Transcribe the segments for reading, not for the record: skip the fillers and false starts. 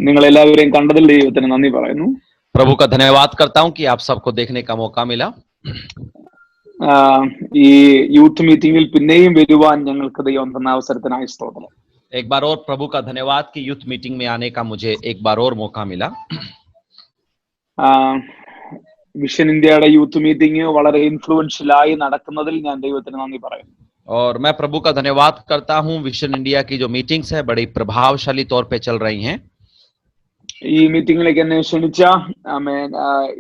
നിങ്ങളെല്ലാവരെയും കണ്ടതിൽ ദൈവത്തിന് നന്ദി പറയുന്നു. प्रभु का धन्यवाद करता हूं कि आप सबको देखने का मौका मिला. ഈ യൂത്ത് മീറ്റിംഗിൽ പിന്നെയും വരുവാൻ ഞങ്ങൾക്ക് ദൈവം തന്ന അവസരത്തിനായി സ്തോത്രം. एक बार और प्रभु का धन्यवाद कि यूथ मीटिंग में आने का मुझे एक बार और मौका मिला. വിഷൻ ഇന്ത്യയുടെ യൂത്ത് മീറ്റിംഗ് വളരെ ഇൻഫ്ലുവൻഷ്യൽ ആയി നടക്കുന്നതിൽ ഞാൻ ദൈവത്തിന് നന്ദി പറയുന്നു. और मैं प्रभु का धन्यवाद करता हूं विशन इंडिया की जो मीटिंग्स है बड़ी प्रभावशाली तौर पे चल रही हैं. ഈ മീറ്റിംഗിലേക്ക് എന്നെ ക്ഷണിച്ച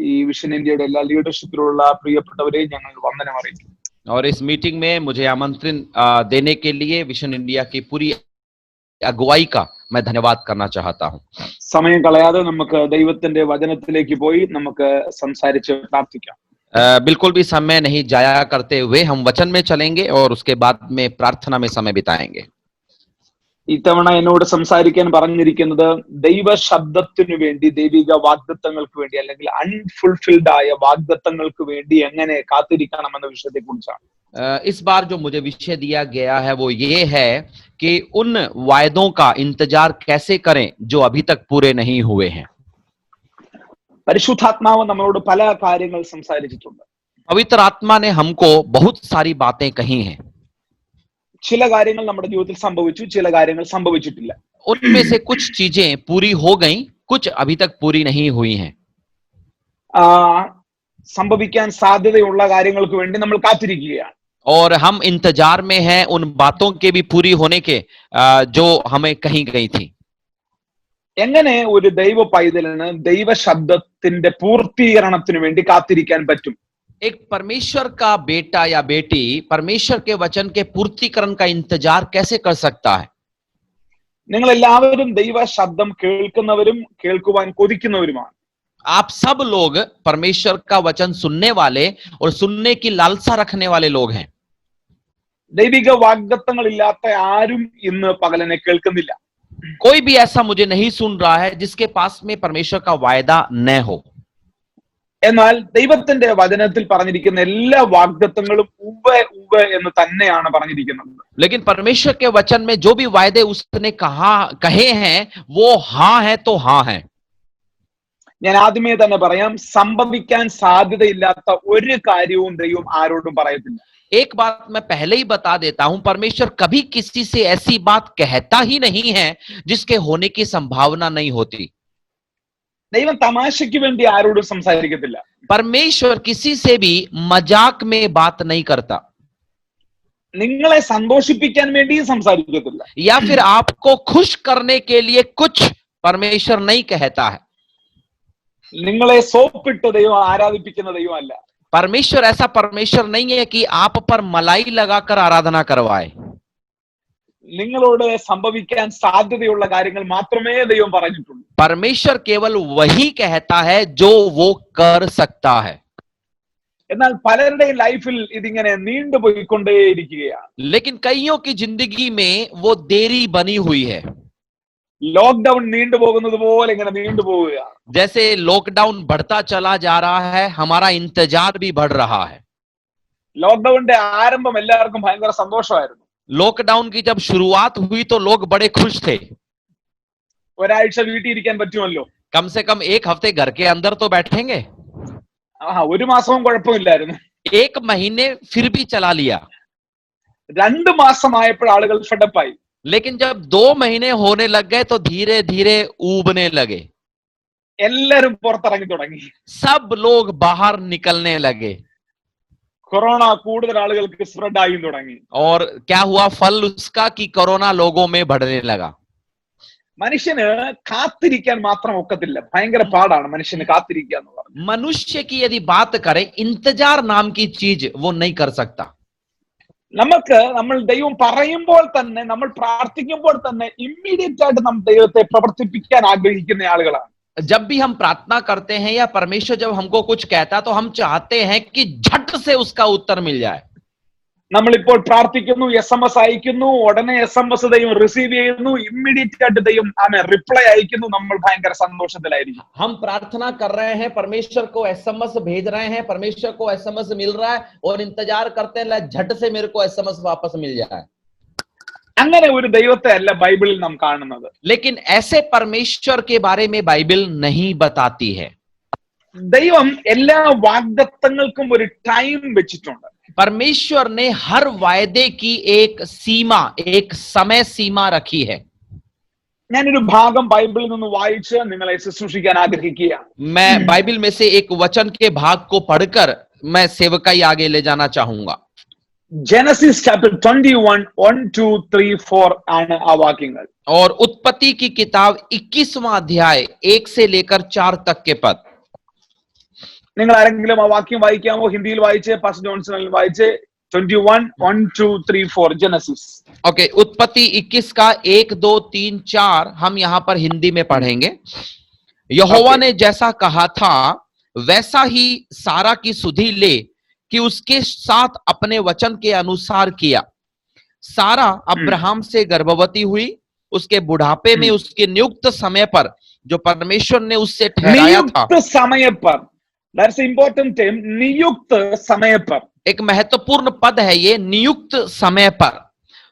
ഈ വിഷൻ ഇന്ത്യയുടെ എല്ലാ ലീഡർഷിപ്പിലുള്ള പ്രിയപ്പെട്ടവരെ ഞങ്ങൾ വന്ദനം അറിയിക്കുന്നു. और इस मीटिंग में मुझे आमंत्रण देने के लिए विशन इंडिया की पूरी अगुवाई का मैं धन्यवाद करना चाहता हूं. സമയം കളയാതെ നമുക്ക് ദൈവത്തിന്റെ വചനത്തിലേക്ക് പോയി നമുക്ക് സംസാരിച്ച് പ്രാർത്ഥിക്കാം. बिल्कुल भी समय नहीं जाया करते हुए हम वचन में चलेंगे और उसके बाद में प्रार्थना में समय बिताएंगे. ഇത്തവണ എന്നോട് സംസാരിക്കാൻ പറഞ്ഞിരിക്കുന്നത് ദൈവ ശബ്ദത്തിനു വേണ്ടി, ദൈവിക വാഗ്ദത്തങ്ങൾക്ക് വേണ്ടി അല്ലെങ്കിൽ അൺഫുൾഫിൽഡ് ആയ വാഗ്ദത്തങ്ങൾക്ക് വേണ്ടി എങ്ങനെ കാത്തിരിക്കണം എന്ന വിഷയത്തെ കുറിച്ചാണ്. इस बार जो मुझे विषय दिया गया है वो ये है कि उन वायदों का इंतजार कैसे करें जो अभी तक पूरे नहीं हुए हैं. പരിശുദ്ധാത്മാവ് നമ്മളോട് പല കാര്യങ്ങൾ സംസാരിച്ചിട്ടുണ്ട്. पवित्र आत्मा ने हमको बहुत सारी बातें कही हैं. ചില കാര്യങ്ങൾ നമ്മുടെ ജീവിതത്തിൽ സംഭവിച്ചു, ചില കാര്യങ്ങൾ സംഭവിച്ചിട്ടില്ല. उनमें से कुछ चीजें पूरी हो गई, कुछ अभी तक पूरी नहीं हुई हैं. സംഭവിക്കാൻ സാധ്യതയുള്ള കാര്യങ്ങൾക്ക് വേണ്ടി നമ്മൾ കാത്തിരിക്കുകയാണ്. और हम इंतजार में हैं उन बातों के भी पूरी होने के जो हमें कही गई थी. എങ്ങനെ ഒരു ദൈവ പൈതലിന് ദൈവ ശബ്ദത്തിന്റെ പൂർത്തീകരണത്തിന് വേണ്ടി കാത്തിരിക്കാൻ പറ്റും? एक परमेश्वर का बेटा या बेटी परमेश्वर के वचन के पूर्तिकरण का इंतजार कैसे कर सकता है? നിങ്ങൾ എല്ലാവരും ദൈവ ശബ്ദം കേൾക്കുന്നവരും കേൾക്കുവാൻ കൊതിക്കുന്നവരുമാണ്. आप सब लोग परमेश्वर का वचन सुनने वाले और सुनने की लालसा रखने वाले लोग हैं. ദൈവിക വാഗ്ദത്തങ്ങൾ ഇല്ലാത്ത ആരും ഇന്ന് പകലനെ കേൾക്കുന്നില്ല. कोई भी ऐसा मुझे नहीं सुन रहा है जिसके पास में परमेश्वर का वायदा न हो. എന്നാൽ ദൈവത്തിന്റെ വചനത്തിൽ പറഞ്ഞിരിക്കുന്ന എല്ലാ വാഗ്ദത്തങ്ങളും ഉവ്വ് ഉവ്വ് എന്ന് തന്നെയാണ് പറഞ്ഞിരിക്കുന്നത്. लेकिन परमेश्वर के वचन में जो भी वायदे उसने कहे हैं वो हाँ है तो हाँ है. ഞാൻ ആദ്യമേ തന്നെ പറയാം, സംഭവിക്കാൻ സാധ്യതയില്ലാത്ത ഒരു കാര്യവും ദൈവം ആരോടും പറയത്തില്ല. एक बात मैं पहले ही बता देता हूं, परमेश्वर कभी किसी से ऐसी बात कहता ही नहीं है जिसके होने की संभावना नहीं होती. ദൈവം തമാശയ്ക്ക് വേണ്ടി ആരോടും സംസാരിക്കത്തില്ല. परमेश्वर किसी से भी मजाक में बात नहीं करता. നിങ്ങളെ സന്തോഷിപ്പിക്കാൻ വേണ്ടി സംസാരിക്കത്തില്ല. या फिर आपको खुश करने के लिए कुछ परमेश्वर नहीं कहता है. നിങ്ങളെ സോപ്പിട്ട് ദൈവം ആരാധിപ്പിക്കുന്ന ദൈവമല്ല. परमेश्वर ऐसा परमेश्वर नहीं है कि आप पर मलाई लगाकर आराधना करवाए. നിങ്ങളോട് സംഭവിക്കാൻ സാധ്യതയുള്ള കാര്യങ്ങൾ മാത്രമേ ദൈവം പറഞ്ഞിട്ടുള്ളൂ. परमेश्वर केवल वही कहता है जो वो कर सकता है. എന്നാൽ പലരുടെയും ലൈഫിൽ ഇതിങ്ങനെ നീണ്ടുപോയിക്കൊണ്ടേയിരിക്കുകയാണ്. लेकिन कईयों की जिंदगी में वो देरी बनी हुई है. ലോക്ക്ഡൌൺ നീണ്ടുപോകുന്നത് പോലെ ഇങ്ങനെ നീണ്ടുപോവുകയാണ്. जैसे लॉकडाउन बढ़ता चला जा रहा है, हमारा इंतजार भी बढ़ रहा है. ലോക്ക്ഡൌണിന്റെ ആരംഭം എല്ലാവർക്കും ഭയങ്കര സന്തോഷമായിരുന്നു. लॉकडाउन की जब शुरुआत हुई तो लोग बड़े खुश थे. ഒരാഴ്ച വീട്ടിൽ ഇരിക്കാൻ പറ്റുമല്ലോ. कम से कम एक हफ्ते घर के अंदर तो बैठेंगे. ഒരു മാസവും കുഴപ്പമില്ലായിരുന്നു. एक महीने फिर भी चला लिया. 2 മാസമായപ്പോൾ ആളുകൾ ഫെഡപ്പായി. लेकिन जब 2 महीने होने लग गए तो धीरे धीरे ऊबने लगे. എല്ലാരും പുറത്തിറങ്ങി തുടങ്ങി. सब लोग बाहर निकलने लगे. കൊറോണ കൂടുതൽ ആളുകൾക്ക് സ്പ്രെഡ് ആയി തുടങ്ങി. और क्या हुआ फल उसका कि कोरोना लोगों में बढ़ने लगा. മനുഷ്യന് കാത്തിരിക്കാൻ മാത്രം ഒക്കത്തില്ല. ഭയങ്കര പാടാണ് മനുഷ്യന് കാത്തിരിക്കുക എന്ന് പറയുന്നത്. मनुष्य की यदि बात करें, इंतजार नाम की चीज वो नहीं कर सकता. നമ്മൾ ദൈവം പറയുമ്പോൾ തന്നെ, നമ്മൾ പ്രാർത്ഥിക്കുമ്പോൾ തന്നെ ഇമ്മീഡിയറ്റ് ആയിട്ട് നമ്മൾ ദൈവത്തെ പ്രവർത്തിപ്പിക്കാൻ ആഗ്രഹിക്കുന്ന ആളുകളാണ്. जब भी हम प्रार्थना करते हैं या परमेश्वर जब हमको कुछ कहता तो हम चाहते हैं कि झट से उसका उत्तर मिल जाए. നമ്മളിപ്പോൾ പ്രാർത്ഥിക്കുന്നു, SMS അയക്കുന്നു, ഉടനെ SMS ദൈവം റിസീവ് ചെയ്യുന്നു, ഇമ്മീഡിയറ്റ് ആയിട്ട് ദൈവം റിപ്ലൈ അയക്കുന്നു, നമ്മൾ ഭയങ്കര സന്തോഷത്തിലായിരിക്കും. हम प्रार्थना कर रहे हैं, परमेश्वर को SMS भेज रहे हैं, परमेश्वर को SMS मिल रहा है और इंतजार करते हैं झट से मेरे को SMS वापस मिल जाए. അങ്ങനെ ഒരു ദൈവത്തെ അല്ല ബൈബിളിൽ നാം കാണുന്നത്. लेकिन ऐसे परमेश्वर के बारे में बाइबल नहीं बताती है. ദൈവം എല്ലാ വാഗ്ദത്തങ്ങൾക്കും ഒരു ടൈം വെച്ചിട്ടുണ്ട്. परमेश्वर ने हर वायदे की एक सीमा, एक समय सीमा रखी है. ഞാനൊരു ഭാഗം ബൈബിളിൽ നിന്ന് വായിച്ച് നിങ്ങളെ ശുശ്രൂഷിക്കാൻ ആഗ്രഹിക്കുകയാണ്. मैं बाइबल में से एक वचन के भाग को पढ़कर मैं सेवकाई आगे ले जाना चाहूंगा. ജനസിസ് ചാപ്റ്റർ 21 1 2 3 4 ആണ് ആ വാക്യങ്ങൾ. और उत्पत्ति की किताब 21वां अध्याय 1 से लेकर 4 तक के पद. നിങ്ങൾ ആരെങ്കിലും ആ വാക്യം വായിക്കാമോ? ഹിന്ദിയിൽ വായിച്ച്, പാസ്റ്റർ ജോൺസൺ വായിച്ച്. 21 1 2 3 4 जेनेसिस. ओके, उत्पत्ति 21 का 1 2 3 4 हम यहां पर हिंदी में पढ़ेंगे. यहोवा ने जैसा कहा था वैसा ही सारा की सुधि ले कि उसके साथ अपने वचन के अनुसार किया. सारा अब्राहम से गर्भवती हुई. उसके बुढ़ापे में उसके नियुक्त समय पर जो परमेश्वर ने उससे ठहराया था. नियुक्त समय पर, दैट्स इंपॉर्टेंट टर्म, नियुक्त समय पर. एक महत्वपूर्ण पद है ये, नियुक्त समय पर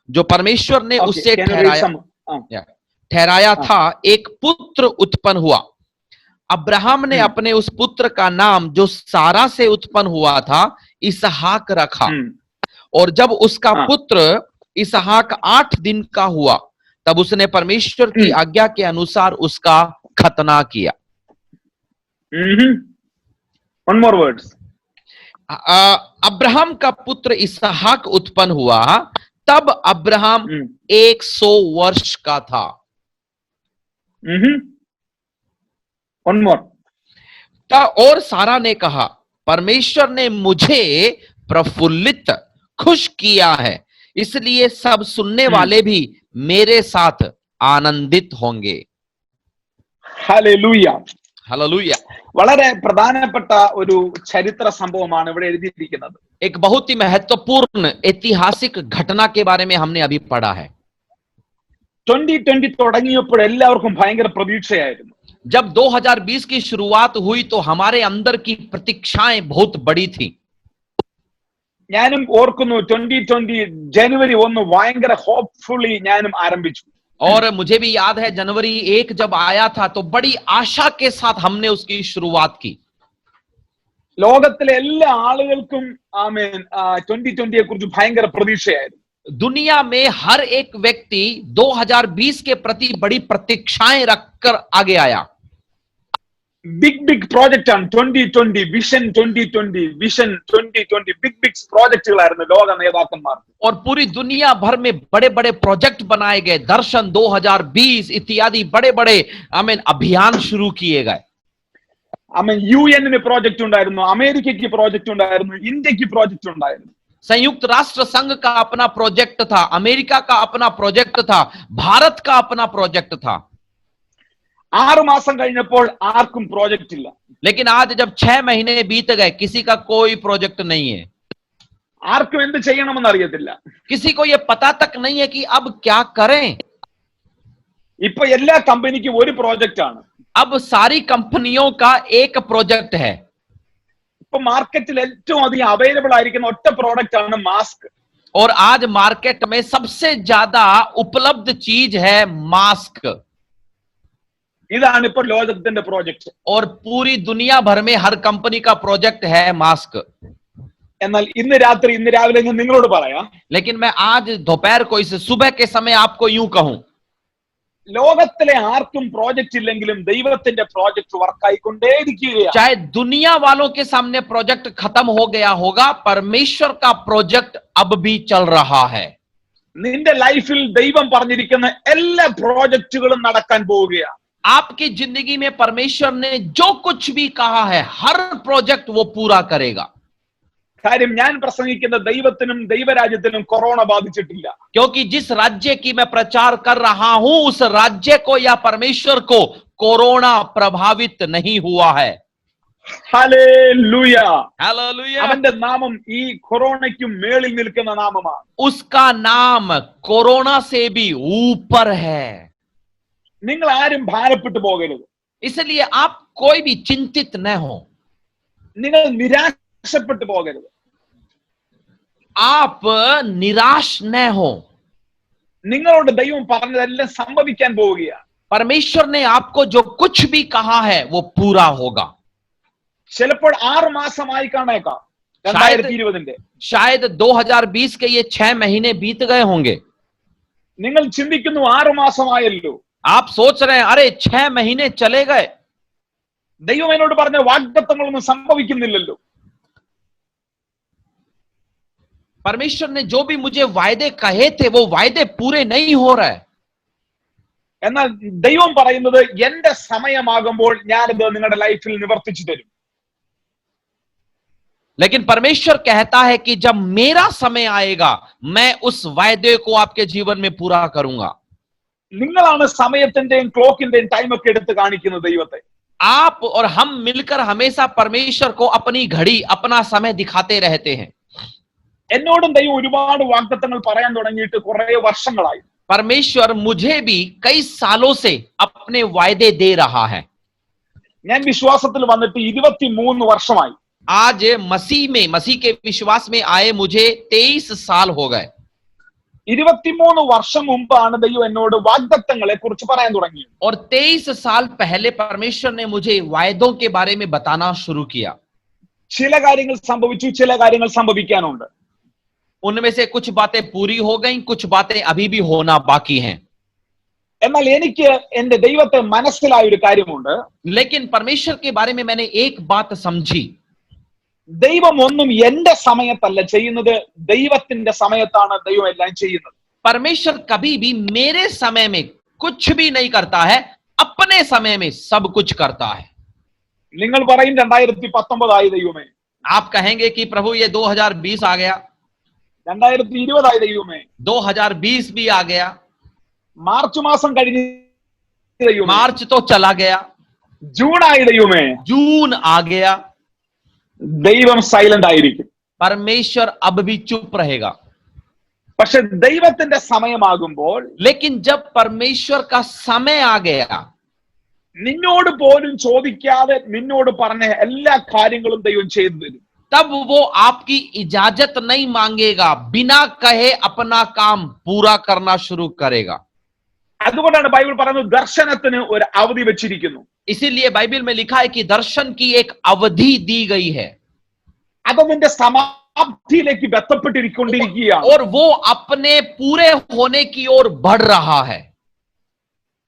जो परमेश्वर ने उससे ठहराया था. एक पुत्र उत्पन्न हुआ. अब्राहम ने अपने उस पुत्र का नाम जो सारा से उत्पन्न हुआ था इसहाक रखा. और जब उसका पुत्र इसहाक 8 दिन का हुआ तब उसने परमेश्वर की आज्ञा के अनुसार उसका खतना किया. One more words. अब्राहम का पुत्र इसहाक उत्पन्न हुआ तब अब्राहम 100 वर्ष का था. One more. और सारा ने कहा परमेश्वर ने मुझे प्रफुल्लित खुश किया है, इसलिए सब सुनने वाले भी मेरे साथ आनंदित होंगे. हालेलुया. हालेलुया. വളരെ പ്രധാനപ്പെട്ട ഒരു ചരിത്ര സംഭവമാണ് ഇവിടെ എഴുതിയിരിക്കുന്നത്. एक बहुत ही महत्वपूर्ण ऐतिहासिक घटना के बारे में हमने अभी पढ़ा है. 2020 തുടങ്ങിയപ്പോൾ എല്ലാവർക്കും ഭയങ്കര പ്രതീക്ഷയായിരുന്നു. जब 2020 की शुरुआत हुई तो हमारे अंदर की प्रतीक्षाएं बहुत बड़ी थी. ഞാനും ഓർക്കുന്നു 2020 ജനുവരി 1 ഭയങ്കര ഹോപ്പ്ഫുള്ളി ഞാനും ആരംഭിച്ചു. और मुझे भी याद है जनवरी 1 जब आया था तो बड़ी आशा के साथ हमने उसकी शुरुआत की. ലോകത്തിലെ എല്ലാ ആളുകൾക്കും ആമേൻ 2020 കുറിച്ച് ഭയങ്കര പ്രതീക്ഷയായിരുന്നു. दुनिया में हर एक व्यक्ति 2020 के प्रति बड़ी प्रतीक्षाएं रखकर आगे आया. बिग प्रोजेक्ट ആണ് 2020 विजन 2020 विजन 2020 बिग പ്രോജക്റ്റുകളായിരുന്നു ലോക നേതാക്കന്മാർ. और पूरी दुनिया भर में बड़े बड़े प्रोजेक्ट बनाए गए. दर्शन 2020 इत्यादि बड़े बड़े आमीन अभियान शुरू किए गए. आमीन यूएन प्रोजेक्ट ഉണ്ടായിരുന്നു, അമേരിക്കയ്ക്ക് പ്രോജക്റ്റ് ഉണ്ടായിരുന്നു, ഇന്ത്യക്ക് പ്രോജക്റ്റ് ഉണ്ടായിരുന്നു. संयुक्त राष्ट्र संघ का अपना प्रोजेक्ट था, अमेरिका का अपना प्रोजेक्ट था, भारत का अपना प्रोजेक्ट था. 6 മാസം കഴിഞ്ഞപ്പോൾ ആർക്കും പ്രോജക്റ്റ് ഇല്ല. लेकिन आज जब 6 महीने बीत गए किसी का कोई प्रोजेक्ट नहीं है. ആർക്കും എന്ത് ചെയ്യണമെന്ന് അറിയത്തില്ല. किसी को ये पता तक नहीं है कि अब क्या करें. ഇപ്പോ എല്ലാ കമ്പനിക്കും ഒരു പ്രോജക്റ്റ് ആണ്. अब सारी कंपनियों का एक प्रोजेक्ट है. ഇപ്പോ മാർക്കറ്റിൽ ഏറ്റവും അധികം അവൈലബിൾ ആയിരിക്കുന്ന ഒറ്റ പ്രോഡക്റ്റ് ആണ് മാസ്ക്. और आज मार्केट में सबसे ज्यादा उपलब्ध चीज है मास्क. ഇതാണ് ഇപ്പോൾ ലോകത്തിന്റെ പ്രോജക്റ്റ്. और पूरी दुनिया भर में हर कंपनी का प्रोजेक्ट है मास्क. എന്നാൽ ഇന്ന് രാവിലെ ഞാൻ നിങ്ങളോട് പറയാം. लेकिन मैं आज दोपहर को इस सुबह के समय आपको यूं कहूं, ലോകത്തിലെ ആർക്കും പ്രോജക്റ്റ് ഇല്ലെങ്കിലും ദൈവത്തിന്റെ പ്രോജക്റ്റ് വർക്ക് ആയിക്കൊണ്ടേയിരിക്കുകയാണ്. चाहे दुनिया वालों के सामने प्रोजेक्ट खत्म हो गया होगा, परमेश्वर का प्रोजेक्ट अब भी चल रहा है. നിന്റെ ലൈഫിൽ ദൈവം പറഞ്ഞിരിക്കുന്ന എല്ലാ പ്രോജക്റ്റുകളും നടക്കാൻ പോവുകയാണ്. आपकी जिंदगी में परमेश्वर ने जो कुछ भी कहा है हर प्रोजेक्ट वो पूरा करेगा. കാര്യം ഞാൻ പ്രസംഗിക്കുന്ന ദൈവത്തിനും ദൈവരാജ്യത്തിനും കൊറോണ ബാധിച്ചിട്ടില്ല. क्योंकि जिस राज्य की मैं प्रचार कर रहा हूं उस राज्य को या परमेश्वर को कोरोना प्रभावित नहीं हुआ है. ഹല്ലേലൂയ. हालेलुया. അവന്റെ നാമം ഈ കൊറോണയ്ക്കും മേളിൽ നിൽക്കുന്ന നാമമാണ്. उसका नाम कोरोना से भी ऊपर है. നിങ്ങൾ ആരും ഭാരപ്പെട്ടു പോകരുത്. इसलिए आप कोई भी चिंतित न हो. നിങ്ങൾ നിരാശപ്പെട്ടു പോകരുത്. आप निराश न हो. നിങ്ങളോട് ദൈവം പറഞ്ഞതെല്ലാം സംഭവിക്കാൻ പോവുകയാണ്. परमेश्वर ने आपको जो कुछ भी कहा है वो पूरा होगा. ചിലപ്പോൾ 6 മാസമായി കാണേക്കാം 2020-ന്റെ. शायद 2020 के ये 6 महीने बीत गए होंगे. നിങ്ങൾ ചിന്തിക്കുന്നു 6 മാസമായല്ലോ. आप सोच रहे हैं अरे 6 महीने चले गए. ദൈവം എന്നോട് പറഞ്ഞ വാഗ്ദത്തങ്ങളൊന്നും സംഭവിക്കുന്നില്ലല്ലോ. परमेश्वर ने जो भी मुझे वायदे कहे थे वो वायदे पूरे नहीं हो रहे. എന്നാൽ ദൈവം പറയുന്നത് എന്റെ സമയമാകുമ്പോൾ ഞാനിത് നിങ്ങളുടെ ലൈഫിൽ നിവർത്തിച്ചു തരും. लेकिन परमेश्वर कहता है कि जब मेरा समय आएगा मैं उस वायदे को आपके जीवन में पूरा करूंगा. നിങ്ങളാണ് സമയത്തിന്റെയും ക്ലോക്കിന്റെയും ടൈം ഒക്കെ എടുത്ത് കാണിക്കുന്നത് ദൈവത്തെ. आप और हम मिलकर हमेशा परमेश्वर को अपनी घड़ी अपना समय दिखाते रहते हैं. എന്നോടും ദൈവം ഒരുപാട് വാഗ്ദത്തങ്ങൾ പറയാൻ തുടങ്ങിയിട്ട് കുറെ വർഷങ്ങളായി. परमेश्वर मुझे भी कई सालों से अपने वायदे दे रहा है. ഞാൻ വിശ്വാസത്തിൽ വന്നിട്ട് 23 വർഷമായി. आज मसीह के विश्वास में आए मुझे 23 साल हो गए. 23 വർഷം മുമ്പാണ് ദൈവം എന്നോട് വാഗ്ദത്തങ്ങളെ കുറിച്ച് പറയാൻ തുടങ്ങിയത്. और 23 साल पहले परमेश्वर ने मुझे वायदों के बारे में बताना शुरू किया. ചില കാര്യങ്ങൾ സംഭവിച്ചു, ചില കാര്യങ്ങൾ സംഭവിക്കാനുണ്ട്. उनमें से कुछ बातें पूरी हो गई, कुछ बातें अभी भी होना बाकी हैं. എന്നാൽ എനിക്ക് എന്റെ ദൈവത്തെ മനസ്സിലായ ഒരു കാര്യമുണ്ട്. लेकिन परमेश्वर के बारे में मैंने एक बात समझी. ദൈവം ഒന്നും എന്റെ സമയത്തല്ല ചെയ്യുന്നത്, ദൈവത്തിന്റെ സമയത്താണ് ദൈവം എല്ലാം ചെയ്യുന്നത്. परमेश्वर कभी भी मेरे समय में कुछ भी नहीं करता है, अपने समय में सब कुछ करता है. നിങ്ങൾ പറയും 2019 ആയി ദൈവമേ, आप कहेंगे कि प्रभु ये 2020 आ गया, 2020 ആയി ദൈവമേ, 2020 भी आ गया, മാർച്ച് മാസം കഴിഞ്ഞ് ദൈവമേ, मार्च तो चला गया, ജൂൺ ആയി ദൈവമേ. जून आ गया. ദൈവം സൈലന്റ് ആയിരിക്കും. परमेश्वर अब भी चुप रहेगा. പക്ഷെ ദൈവത്തിന്റെ സമയമാകുമ്പോൾ लेकिन जब परमेश्वर का समय आ गया, നിന്നോട് പോലും ചോദിക്കാതെ നിന്നോട് പറഞ്ഞ എല്ലാ കാര്യങ്ങളും ദൈവം ചെയ്തു തരും. तब वो आपकी इजाजत नहीं मांगेगा, बिना कहे अपना काम पूरा करना शुरू करेगा. അതുകൊണ്ടാണ് ബൈബിൾ പറയുന്നത് ദർശനത്തിന് ഒരു അവധി വെച്ചിരിക്കുന്നു. इसीलिए बाइबल में लिखा है कि दर्शन की एक अवधि दी गई है അത് നിന്റെ സമാപ്തിയിലേക്ക് ബന്ധപ്പെട്ടിരിക്കൊണ്ടിരിക്കുകയാണ്. और वो अपने पूरे होने की ओर बढ़ रहा है.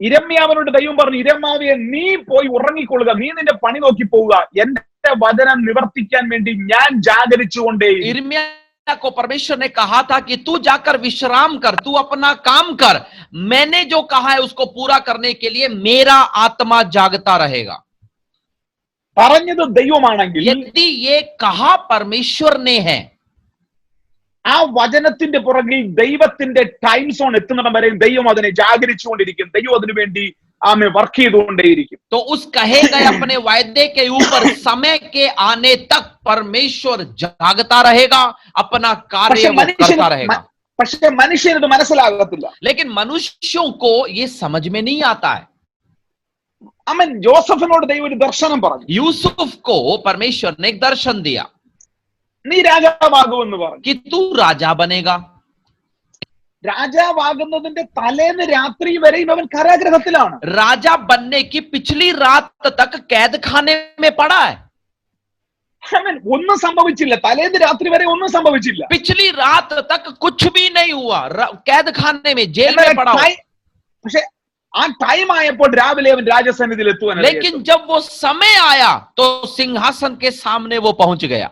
ഇരമ്യാവിനോട് ദൈവം പറഞ്ഞു, ഇരമ്യാവേ നീ പോയി ഉറങ്ങിക്കൊള്ളുക, നീ നിന്റെ പണി നോക്കി പോവുക, എന്റെ വചനം നിവർത്തിക്കാൻ വേണ്ടി ഞാൻ ജാഗരിച്ചുകൊണ്ടേ. यिर्मयाह को परमेश्वर ने कहा था कि तू जाकर विश्राम कर, तू अपना काम कर, मैंने जो कहा है उसको पूरा करने के लिए मेरा आत्मा जागता रहेगा. പറഞ്ഞത് ദൈവമാണെങ്കിൽ यदि ये कहा परमेश्वर ने है, ആ വചനത്തിന്റെ പുറകിൽ ദൈവത്തിന്റെ ടൈം സോൺ എത്തുന്നിടം വരെ ദൈവം അതിനെ ജാഗരിച്ചുകൊണ്ടിരിക്കും. ദൈവം അതിനു വേണ്ടി ആമെ വർക്ക് ചെയ്തുകൊണ്ടേയിരിക്കും. तो उस कहे गए अपने वायदे के ऊपर समय के आने तक परमेश्वर जागता रहेगा, अपना कार्य वो करता रहेगा. പക്ഷെ മനുഷ്യന് ഇത് മനസ്സിലാകത്തില്ല. लेकिन मनुष्यों को ये समझ में नहीं आता है. അവൻ ജോസഫിനോട് ദൈവം ഒരു ദർശനം പറഞ്ഞു. यूसुफ को परमेश्वर ने एक दर्शन दिया നീ രാജാവാകുമെന്ന് പറഞ്ഞു. कि तू राजा बनेगा. രാജാവാകുന്നതിന്റെ തലേന്ന് രാത്രി വരെയും അവൻ കാരാഗ്രഹത്തിലാണ്. राजा बनने की पिछली रात तक कैद खाने में पड़ा है. അവൻ ഒന്നും സംഭവിച്ചില്ല, തലേന്ന് രാത്രി വരെ ഒന്നും സംഭവിച്ചില്ല. पिछली रात तक कुछ भी नहीं हुआ, कैद खाने में, जेल में पड़ा हुआ. പക്ഷെ ആ ടൈം ആയപ്പോൾ രാവിലെ അവൻ രാജസന്നിധിയിൽ എത്തുവാൻ. लेकिन जब वो समय आया तो सिंहासन के सामने वो पहुंच गया.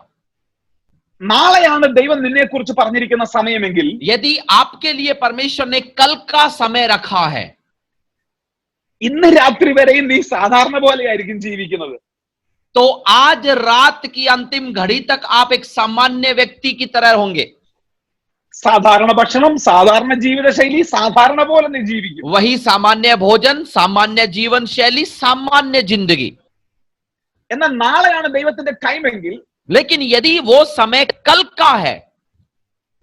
നാളെയാണ് ദൈവം നിന്നെ കുറിച്ച് പറഞ്ഞിരിക്കുന്ന സമയമെങ്കിൽ, यदि आपके लिए परमेश्वर ने कल का समय रखा है, ഇന്ന് രാത്രി വരെയും നീ സാധാരണ പോലെയായിരിക്കും ജീവിക്കുന്നത്. तो आज रात की अंतिम घड़ी तक आप एक सामान्य व्यक्ति की तरह होंगे. സാധാരണ ഭക്ഷണം, സാധാരണ ജീവിതശൈലി, സാധാരണ പോലെ നീ ജീവിക്കും. वही सामान्य भोजन, सामान्य जीवन शैली, सामान्य जिंदगी. എന്നാൽ നാളെയാണ് ദൈവത്തിന്റെ ടൈം എങ്കിൽ, लेकिन यदि वो समय कल का है,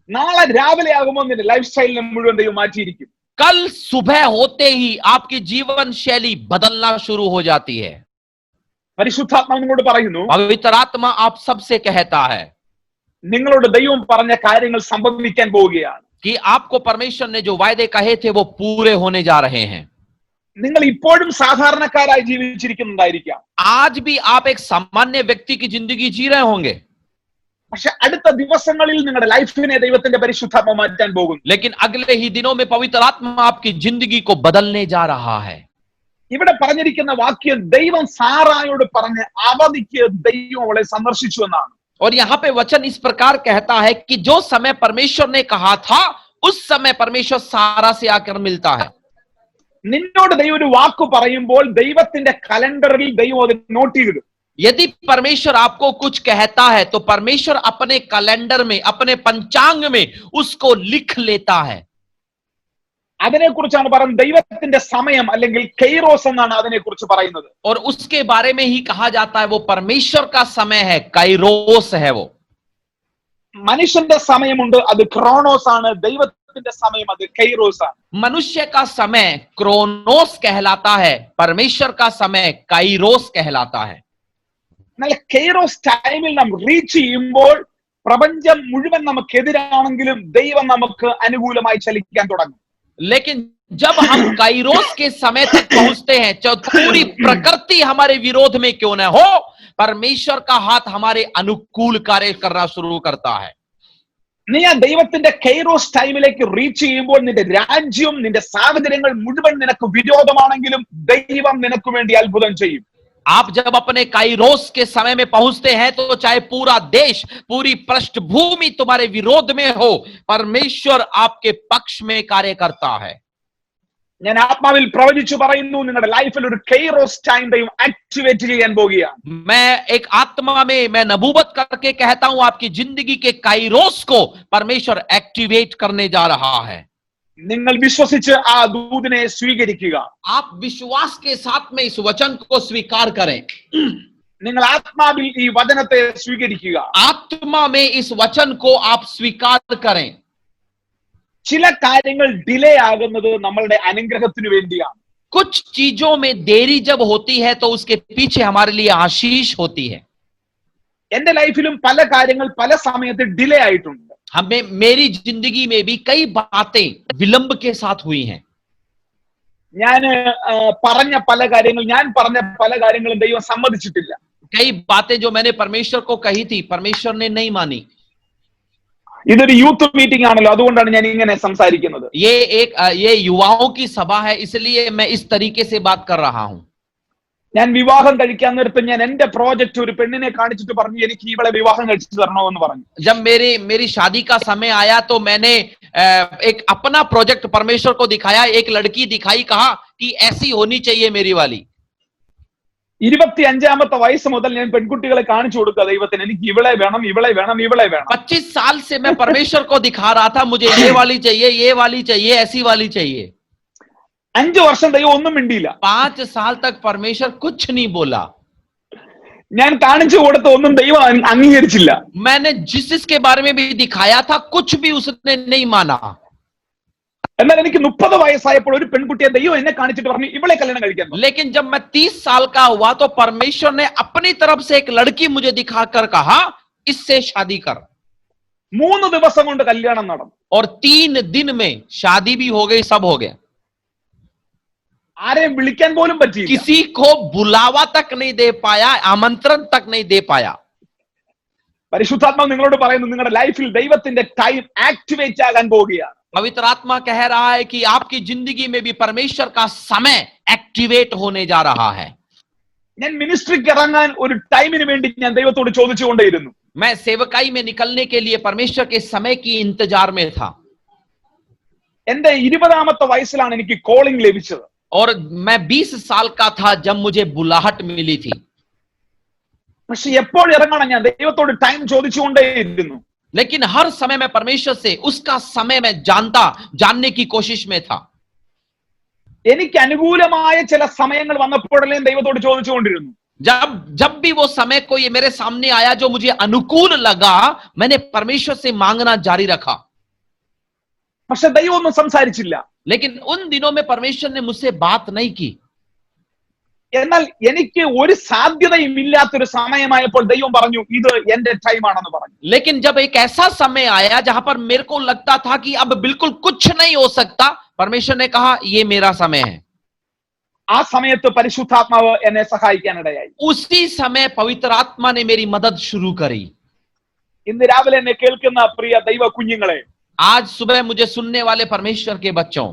നാളെ രാവിലെ ആകുമ്പോൾ നിന്റെ ലൈഫ് സ്റ്റൈലിനെ മുഴുവൻ ദൈവം മാറ്റിയിരിക്കും. कल सुबह होते ही आपकी जीवन शैली बदलना शुरू हो जाती है. പരിശുദ്ധാത്മാവ് നിങ്ങളോട് പറയുന്നു, पवित्र आत्मा आप सबसे कहता है നിങ്ങളോട് ദൈവം പറഞ്ഞ കാര്യങ്ങൾ സംഭവിക്കാൻ പോവുകയാണ്. कि आपको परमेश्वर ने जो वायदे कहे थे वो पूरे होने जा रहे हैं। നിങ്ങൾ ഇപ്പോഴും സാധാരണക്കാരായി ജീവിച്ചിരിക്കുന്നുണ്ടായിരിക്കാം. आज भी आप एक सामान्य व्यक्ति की जिंदगी जी रहे होंगे, പക്ഷെ അടുത്ത ദിവസങ്ങളിൽ നിങ്ങളുടെ ലൈഫിനെ ദൈവത്തിന്റെ പരിശുദ്ധാത്മ മാറ്റാൻ പോകുന്നു. लेकिन अगले ही दिनों में पवित्र आत्मा आपकी जिंदगी को बदलने जा रहा है। ഇവിടെ പറഞ്ഞിരിക്കുന്ന വാക്യം ദൈവം സാറായോട് പറഞ്ഞ് അവധിക്ക് ദൈവം അവളെ സന്ദർശിച്ചു എന്നാണ്. और यहाँ पे वचन इस प्रकार कहता है कि जो समय परमेश्वर ने कहा था उस समय परमेश्वर सारा से आकर मिलता है। നിന്നോട് ദൈവം ഒരു വാക്ക് പറയുമ്പോൾ ദൈവത്തിന്റെ കലണ്ടറിൽ ദൈവം അത് നോട്ട് ചെയ്തിടും. यदि परमेश्वर आपको कुछ कहता है तो परमेश्वर अपने कैलेंडर में, अपने पंचांग में उसको लिख लेता है। അതിനെക്കുറിച്ചാണ് പറയുന്നത് ദൈവത്തിന്റെ സമയം അല്ലെങ്കിൽ കൈറോസ് എന്നാണ് അതിനെക്കുറിച്ച് പറയുന്നത്. और उसके बारे में ही कहा जाता है वो परमेश्वर का समय है, काइरोस है वो। മനുഷ്യന്റെ സമയമുണ്ട്, അത് ക്രോണോസ് ആണ്. ദൈവത്തിന്റെ സമയം അത് കൈറോസ് ആണ്. मनुष्य का समय क्रोनोस कहलाता है, परमेश्वर का समय काइरोस कहलाता है। എന്നാൽ കൈറോസ് ടൈമിൽ നാം റീച്ച് ചെയ്യുമ്പോൾ പ്രപഞ്ചം മുഴുവൻ നമുക്കെതിരാണെങ്കിലും ദൈവം നമുക്ക് അനുകൂലമായി ചലിക്കാൻ തുടങ്ങും. लेकिन जब हम काइरोस के समय तक पहुंचते हैं, चाहे पूरी प्रकृति हमारे विरोध में क्यों न हो, परमेश्वर का हाथ हमारे अनुकूल कार्य करना शुरू करता है। നീ ആ ദൈവത്തിന്റെ കൈറോസ് ടൈമിലേക്ക് റീച്ച് ചെയ്യുമ്പോൾ നിന്റെ രാജ്യവും നിന്റെ സാഹചര്യങ്ങൾ മുഴുവൻ നിനക്ക് വിരോധമാണെങ്കിലും ദൈവം നിനക്ക് വേണ്ടി അത്ഭുതം ചെയ്യും. आप जब अपने काइरोस के समय में पहुंचते हैं तो चाहे पूरा देश, पूरी पृष्ठभूमि तुम्हारे विरोध में हो, परमेश्वर आपके पक्ष में कार्य करता है। ഞാൻ ആത്മാവിൽ പ്രവചിച്ചു പറയുന്നു, നിങ്ങളുടെ ലൈഫിൽ ഒരു കൈറോസ് ടൈം ദൈവം ആക്ടിവേറ്റ് ചെയ്യാൻ പോകുകയാണ്. मैं एक आत्मा में मैं नबूवत करके कहता हूं आपकी जिंदगी के काइरोस को परमेश्वर एक्टिवेट करने जा रहा है। നിങ്ങൾ വിശ്വസിച്ച് ആ ദൂതനെ സ്വീകരിക്കുക. आप विश्वास के साथ में इस वचन को स्वीकार करें। നിങ്ങൾ ആത്മാവിൽ ഈ വചനത്തെ സ്വീകരിക്കുക. आत्मा में इस वचन को आप स्वीकार करें। ചില കാര്യങ്ങൾ ഡിലേ ആകുന്നത് നമ്മളുടെ അനുഗ്രഹത്തിനു വേണ്ടിയാണ്. कुछ चीजों में देरी जब होती है तो उसके पीछे हमारे लिए आशीष होती है। എന്റെ ലൈഫിലും പല കാര്യങ്ങൾ പല സമയത്ത് ഡിലേ ആയിട്ടുണ്ട്. हमें, मेरी जिंदगी में भी कई बातें विलंब के साथ हुई हैं। ഞാൻ പറഞ്ഞ പല കാര്യങ്ങളും ദൈവം സമ്മതിച്ചിട്ടില്ല. कई बातें जो मैंने परमेश्वर को कही थी, परमेश्वर ने नहीं मानी। ഇതൊരു യൂത്ത് മീറ്റിംഗ് ആണല്ലോ, അതുകൊണ്ടാണ് ഞാൻ ഇങ്ങനെ സംസാരിക്കുന്നത്. ये युवाओं की सभा है, इसलिए मैं इस तरीके से बात कर रहा हूं। ഞാൻ വിവാഹം കഴിക്കാൻ നേരത്ത് ഞാൻ എന്റെ പ്രോജക്റ്റ് ഒരു പെണ്ണിനെ കാണിച്ചിട്ട് പറഞ്ഞു, എനിക്ക് ഇവളെ വിവാഹം കഴിച്ചു തരണമെന്ന് പറഞ്ഞു. जब मेरी शादी का समय आया तो मैंने एक अपना प्रोजेक्ट परमेश्वर को दिखाया, एक लड़की दिखाई, कहा कि ऐसी होनी चाहिए मेरी वाली। 25ാമത്തെ വയസ്സ് മുതൽ ഞാൻ പെൺകുട്ടികളെ കാണിച്ചു കൊടുക്കുക ദൈവത്തിന്, എനിക്ക് ഇവളെ വേണം, ഇവളെ വേണം, ഇവളെ വേണം. 25 साल से मैं परमेश्वर को दिखा रहा था, मुझे ये वाली चाहिए, ये वाली चाहिए, ऐसी वाली चाहिए। 5 വർഷം ദൈവം ഒന്നും മിണ്ടിയില്ല. 5 साल तक परमेश्वर कुछ नहीं बोला। ഞാൻ കാണിച്ചു കൊടുത്ത ഒന്നും ദൈവം അംഗീകരിച്ചില്ല. मैंने जिसके बारे में भी दिखाया था कुछ भी उसने नहीं माना। എന്നാൽ എനിക്ക് 30 വയസ്സായപ്പോൾ ഒരു പെൺകുട്ടിയെ ദൈവം എന്നെ കാണിച്ചിട്ട് പറഞ്ഞു, ഇവളെ കല്യാണം കഴിക്കാൻ. लेकिन जब मैं 30 साल का हुआ तो परमेश्वर ने अपनी तरफ से एक लड़की मुझे दिखाकर कहा, इससे शादी कर। 3 ദിവസം കൊണ്ട് കല്യാണം നടന്നു. और 3 दिन में शादी भी हो गई, सब हो गया। ആരെയും വിളിക്കാൻ പോലും പറ്റിയില്ല. किसी को बुलावा तक नहीं दे पाया, आमंत्रण तक नहीं दे पाया। പരിശുദ്ധാത്മാവ് നിങ്ങളോട് പറയുന്നു, നിങ്ങളുടെ ലൈഫിൽ ദൈവത്തിന്റെ ടൈം ആക്ടിവേറ്റ് ആകാൻ പോവുകയാണ്. पवित्र आत्मा कह रहा है कि आपकी जिंदगी में भी परमेश्वर का समय एक्टिवेट होने जा रहा है। ഞാൻ മിനിസ്ട്രിക്ക് ഇറങ്ങാൻ ഒരു ടൈമിന് വേണ്ടി ഞാൻ ദൈവത്തോട് ചോദിച്ചുകൊണ്ടേയിരുന്നു. मैं सेवकाई में निकलने के लिए परमेश्वर के समय की इंतजार में था। എന്റെ 20ാമത്തെ വയസ്സിലാണ് എനിക്ക് കോളിംഗ് ലഭിച്ചത്. और मैं 20 साल का था जब मुझे बुलाहट मिली थी। പക്ഷെ എപ്പോൾ ഇറങ്ങണം ഞാൻ ദൈവത്തോട് ടൈം ചോദിച്ചുകൊണ്ടേയിരുന്നു. लेकिन हर समय मैं परमेश्वर से उसका समय मैं जानने की कोशिश में था। എനിക്ക് അനുകൂലമായ ചില സമയങ്ങൾ വന്നപ്പോഴെല്ലാം ദൈവത്തോട് ചോദിച്ചുകൊണ്ടിരുന്നു. जब भी वो समय को ये मेरे सामने आया जो मुझे अनुकूल लगा, मैंने परमेश्वर से मांगना जारी रखा। പക്ഷെ ദൈവം ഒന്നും സംസാരിച്ചില്ല. लेकिन उन दिनों में परमेश्वर ने मुझसे बात नहीं की। എന്നാൽ എനിക്ക് ഒരു സാധ്യതയും ഇല്ലാത്തൊരു സമയമായപ്പോൾ ദൈവം പറഞ്ഞു ഇത് എന്റെ ടൈമാണെന്ന് പറഞ്ഞു. लेकिन जब एक ऐसा समय आया जहां पर मेरे को लगता था कि अब बिल्कुल कुछ नहीं हो सकता, परमेश्वर ने कहा ये मेरा समय है. ആ സമയത്ത് പരിശുദ്ധാത്മാവ് എന്നെ സഹായിക്കാനിടയായി. उसी समय पवित्र आत्मा ने मेरी मदद शुरू करी. ഇന്ന് രാവിലെ എന്നെ കേൾക്കുന്ന പ്രിയ ദൈവ കുഞ്ഞുങ്ങളെ, आज सुबह मुझे सुनने वाले परमेश्वर के बच्चों,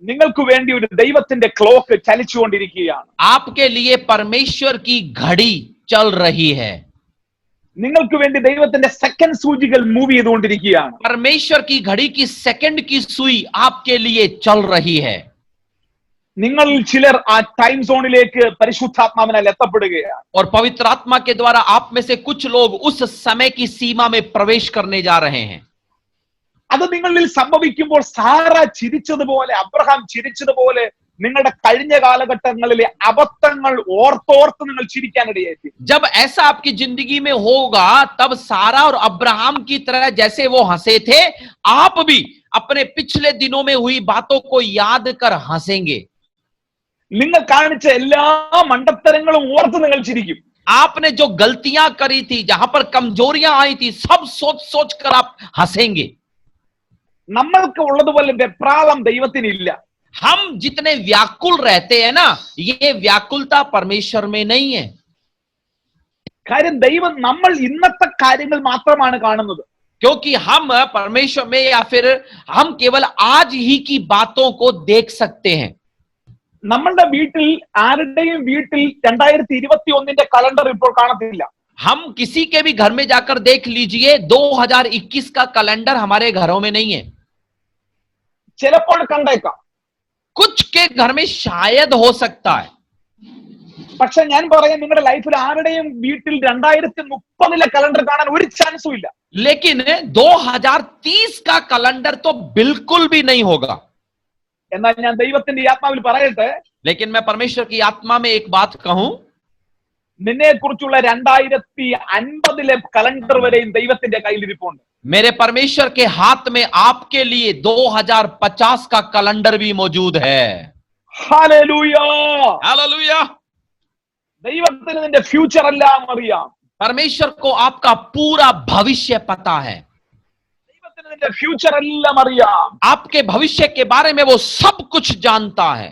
നിങ്ങൾക്ക് വേണ്ടി ഒരു ദൈവത്തിന്റെ ക്ലോക്ക് ചലിച്ചുകൊണ്ടിരിക്കുകയാണ്. आपके लिए परमेश्वर की घड़ी चल रही है. നിങ്ങൾക്ക് വേണ്ടി ദൈവത്തിന്റെ സെക്കൻഡ് സൂചികൾ മൂവ് ചെയ്തുകൊണ്ടിരിക്കുകയാണ്. परमेश्वर की घड़ी की सेकंड की सुई आपके लिए चल रही है. നിങ്ങൾ ചിലർ ആ ടൈം സോണിലേക്ക് പരിശുദ്ധാത്മാവിനാൽ എത്തപ്പെടുകയാണ്. और पवित्र आत्मा के द्वारा आप में से कुछ लोग उस समय की सीमा में प्रवेश करने जा रहे हैं. അത് നിങ്ങളിൽ സംഭവിക്കുമ്പോൾ സാറ ചിരിച്ചതുപോലെ, അബ്രഹാം ചിരിച്ചതുപോലെ നിങ്ങളുടെ കഴിഞ്ഞ കാലഘട്ടങ്ങളിലെ അബദ്ധങ്ങൾ ഓർത്തോർത്ത് നിങ്ങൾ ചിരിക്കാനിടയായി. जब ऐसा आपकी जिंदगी में होगा तब सारा और अब्राहम की तरह जैसे वो हंसे थे, आप भी अपने पिछले दिनों में हुई बातों को याद कर हंसेंगे. നിങ്ങൾ കാണിച്ച എല്ലാ മണ്ടത്തരങ്ങളും ഓർത്ത് നിങ്ങൾ ചിരിക്കും. आपने जो गलतियां करी थी, जहां पर कमजोरियां आई थी, सब सोच सोच कर आप हंसेंगे. നമ്മൾക്ക് ഉള്ളതുപോലെ വെപ്രാളം ദൈവത്തിനില്ല. हम जितने व्याकुल रहते हैं ना, ये व्याकुलता परमेश्वर में नहीं है. കാര്യം ദൈവം നമ്മൾ ഇന്നത്തെ കാര്യങ്ങൾ മാത്രമാണ് കാണുന്നത്. क्योंकि हम परमेश्वर में या फिर हम केवल आज ही की बातों को देख सकते हैं. നമ്മളുടെ വീട്ടിൽ ആരുടെയും വീട്ടിൽ 2021 കലണ്ടർ ഇപ്പോൾ കാണത്തില്ല. हम किसी के भी घर में जाकर देख लीजिए, 2021 का कैलेंडर हमारे घरों में नहीं है. ചിലപ്പോൾ കണ്ടേക്കാം, कुछ के घर में शायद हो सकता है. പക്ഷെ ഞാൻ പറയാം, നിങ്ങളുടെ ലൈഫിൽ ആരുടെയും വീട്ടിൽ 2030 കലണ്ടർ കാണാൻ ഒരു ചാൻസും ഇല്ല. लेकिन 2030 का कैलेंडर तो बिल्कुल भी नहीं होगा. എന്നാൽ ഞാൻ ദൈവത്തിന്റെ ആത്മാവിൽ പറയട്ടെ, लेकिन मैं परमेश्वर की आत्मा में एक बात कहूं, നിന്നെ കുറിച്ചുള്ള 2050 കലണ്ടർ വരെയും ദൈവത്തിന്റെ കയ്യിലിരിപ്പുണ്ട്. मेरे परमेश्वर के हाथ में आपके लिए 2050 का कैलेंडर भी मौजूद है. ഹല്ലേലൂയ! हालेलुया! ദൈവത്തിന് നിന്റെ ഫ്യൂച്ചർ എല്ലാം അറിയാം. परमेश्वर को आपका पूरा भविष्य पता है. ദൈവത്തിന് നിന്റെ ഫ്യൂച്ചർ എല്ലാം അറിയാം. आपके भविष्य के बारे में वो सब कुछ जानता है.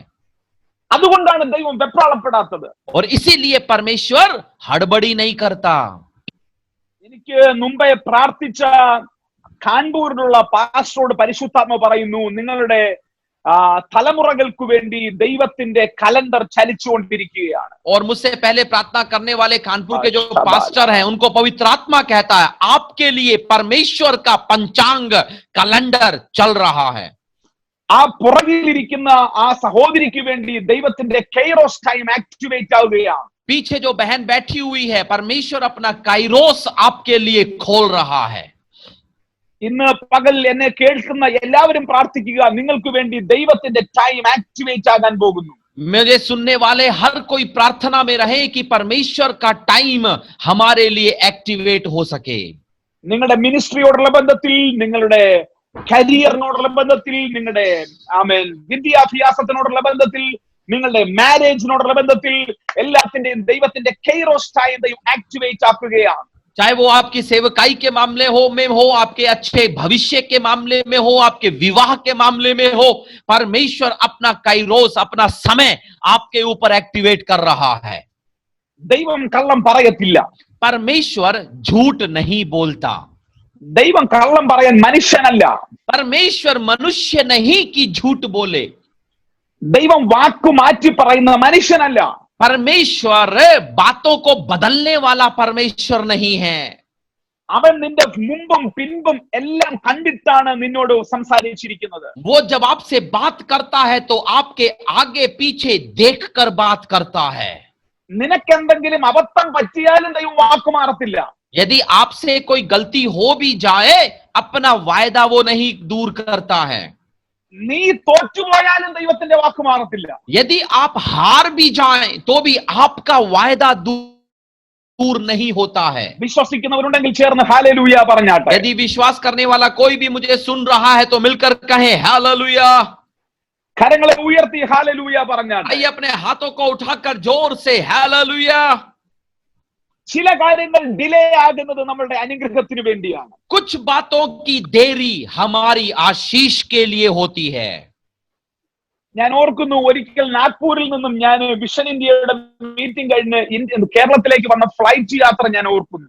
അതുകൊണ്ടാണ് ദൈവം വെപ്രാളപ്പെടാത്തത്. और इसीलिए परमेश्वर हड़बड़ी नहीं करता. എനിക്ക് മുമ്പേ പ്രാർത്ഥിച്ച കാൺപൂരിലുള്ള പാസ്റ്ററോട് പരിശുദ്ധാത്മ പറയുന്നു, നിങ്ങളുടെ തലമുറകൾക്ക് വേണ്ടി ദൈവത്തിന്റെ കലണ്ടർ ചലിച്ചുകൊണ്ടിരിക്കുകയാണ്. और मुझसे पहले प्रार्थना करने वाले कानपुर के जो पास्टर हैं, उनको पवित्र आत्मा कहता है, आपके लिए परमेश्वर का पंचांग कैलेंडर चल रहा है. ആ പുറകിലിരിക്കുന്ന ആ സഹോദരിക്ക് വേണ്ടി ദൈവത്തിന്റെ കൈറോസ് ടൈം ആക്ടിവേറ്റ് ആവുകയാണ്. पीछे जो बहन बैठी हुई है, परमेश्वर अपना काइरोस आपके लिए खोल रहा है. ഇന്ന് പകൽ എന്നെ കേൾക്കുന്ന എല്ലാവരും പ്രാർത്ഥിക്കുക, നിങ്ങൾക്ക് വേണ്ടി ദൈവത്തിന്റെ ടൈം ആക്ടിവേറ്റ് ആകാൻ പോകുന്നു. मुझे सुनने वाले हर कोई प्रार्थना में रहे कि परमेश्वर का टाइम हमारे लिए एक्टिवेट हो सके. നിങ്ങളുടെ മിനിസ്ട്രിയോടുള്ള ബന്ധത്തിൽ, നിങ്ങളുടെ കരിയറിനോടുള്ള ബന്ധത്തിൽ, നിങ്ങളുടെ വിദ്യാഭ്യാസത്തിനോടുള്ള ബന്ധത്തിൽ, നിങ്ങളുടെ മാരേജിനോടുള്ള ബന്ധത്തിൽ, എല്ലാത്തിന്റെയും ദൈവത്തിന്റെ കൈറോസ് ടൈം ദൈവം ആക്ടിവേറ്റ് ആക്കുകയാണ്. चाहे वो आपकी सेवकाई के मामले में हो, आपके अच्छे भविष्य के मामले में हो, आपके विवाह के मामले में हो, परमेश्वर अपना काइरोस, अपना समय आपके ऊपर एक्टिवेट कर रहा है. ദൈവം കള്ളം പറയത്തില്ല. परमेश्वर झूठ नहीं बोलता. ദൈവം കള്ളം പറയാൻ മനുഷ്യനല്ല. परमेश्वर मनुष्य नहीं कि झूठ बोले. ദൈവം വാക്കു മാറ്റി പറയുന്ന മനുഷ്യനല്ല. परमेश्वर बातों को बदलने वाला परमेश्वर नहीं है. അവൻ നിന്റെ മുമ്പും പിൻപും എല്ലാം കണ്ടിട്ടാണ് നിന്നോട് സംസാരിച്ചിരിക്കുന്നത്. वो जब आपसे बात करता है तो आपके आगे पीछे देखकर बात करता है. നിനക്കെന്തെങ്കിലും അബദ്ധം പറ്റിയാലും ദൈവം വാക്കു മാറത്തില്ല. यदि आपसे कोई गलती हो भी जाए, अपना वायदा वो नहीं दूर करता है. നീ തോറ്റുപോയാലും ദൈവത്തിന്റെ വാക്ക് മാറത്തില്ല. यदि आप हार भी जाएं तो भी आपका वायदा दूर नहीं होता है. വിശ്വസിക്കുന്നവരുണ്ടെങ്കിൽ ചേർന്ന് ഹല്ലേലൂയ പറഞ്ഞാട്ടെ. यदि विश्वास करने वाला कोई भी मुझे सुन रहा है तो मिलकर कहें हालेलुया. കരങ്ങളെ ഉയർത്തി ഹല്ലേലൂയ പറഞ്ഞാട്ടെ. आइए अपने हाथों को उठाकर जोर से हालेलुया। ചില കാര്യങ്ങൾ ഡിലേ ആകുന്നത് നമ്മളുടെ അനുഗ്രഹത്തിന് വേണ്ടിയാണ്. कुछ बातों की देरी हमारी आशीष के लिए होती है। ഞാൻ ഓർക്കുന്നു ഒരിക്കൽ നാഗ്പൂരിൽ നിന്നും ഞാൻ വിഷൻ ഇന്ത്യയുടെ മീറ്റിംഗ് കഴിഞ്ഞ് കേരളത്തിലേക്ക് വന്ന ഫ്ലൈറ്റ് യാത്ര ഞാൻ ഓർക്കുന്നു.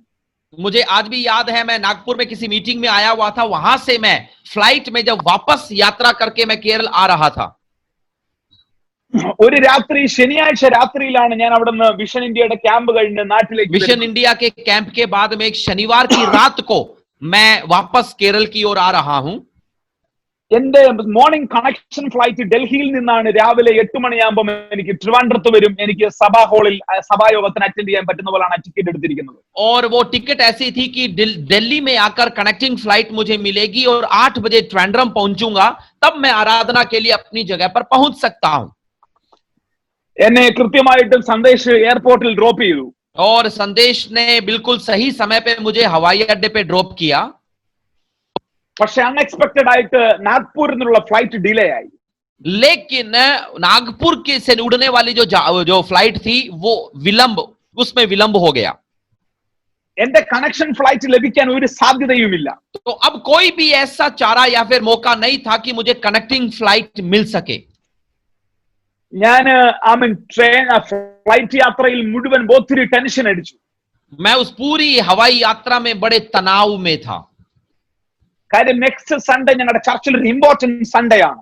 मुझे आज भी याद है, मैं नागपुर में किसी मीटिंग में आया हुआ था, वहां से मैं फ्लाइट में जब वापस यात्रा करके मैं केरल आ रहा था। ഒരു രാത്രി ശനിയാഴ്ച രാത്രിയിലാണ് ഞാൻ അവിടുന്ന് വിഷൻ ഇന്ത്യയുടെ ക്യാമ്പ് കഴിഞ്ഞ് നാട്ടിലേക്ക് मिशन इंडिया के कैंप के बाद में एक शनिवार की रात को मैं वापस केरल की ओर आ रहा हूं। എന്റെ മോർണിംഗ് കണക്ഷൻ ഫ്ലൈറ്റ് ഡൽഹിയിൽ നിന്നാണ് രാവിലെ 8 മണിയാകുമ്പോൾ എനിക്ക് ട്രിവാൻഡ്രത്ത് വരും. എനിക്ക് സഭാ ഹാളിൽ സഭായോഗത്തിന് അറ്റൻഡ് ചെയ്യാൻ പറ്റുന്ന പോലാണ് ടിക്കറ്റ് എടുത്തിരിക്കുന്നത്. और वो टिकट ऐसी थी कि दिल्ली में आकर कनेक्टिंग फ्लाइट मुझे मिलेगी और 8 बजे ट्रिवांड्रम पहुंचूंगा, तब मैं आराधना के लिए अपनी जगह पर पहुंच सकता हूं। എന്നെ കൃത്യമായിട്ടും സന്ദേശ് എയർപോർട്ടിൽ ഡ്രോപ്പ് ചെയ്തു. और संदेश ने बिल्कुल सही समय पे मुझे हवाई अड्डे पे ड्रॉप किया। പക്ഷെ അൺഎക്സ്പെക്ടഡ് ആയിട്ട് നാഗ്പൂരിൽ നിന്നുള്ള ഫ്ലൈറ്റ് ഡിലേ ആയി. लेकिन नागपुर के से उड़ने वाली जो फ्लाइट थी वो उसमें विलंब हो गया। എന്റെ കണക്ഷൻ ഫ്ലൈറ്റ് ലഭിക്കാൻ ഒരു സാധ്യതയുമില്ല. तो अब कोई भी ऐसा चारा या फिर मौका नहीं था कि मुझे कनेक्टिंग फ्लाइट मिल सके। ഞാൻ ഫ്ലൈറ്റ് യാത്രയിൽ മുഴുവൻ ഒത്തിരി ടെൻഷൻ അടിച്ചു. मैं उस पूरी हवाई यात्रा में बड़े तनाव में था। കാര്യം നെക്സ്റ്റ് സൺഡേ ഞങ്ങളുടെ ചർച്ചിൽ ഒരു ഇമ്പോർട്ടന്റ് സൺഡേ ആണ്.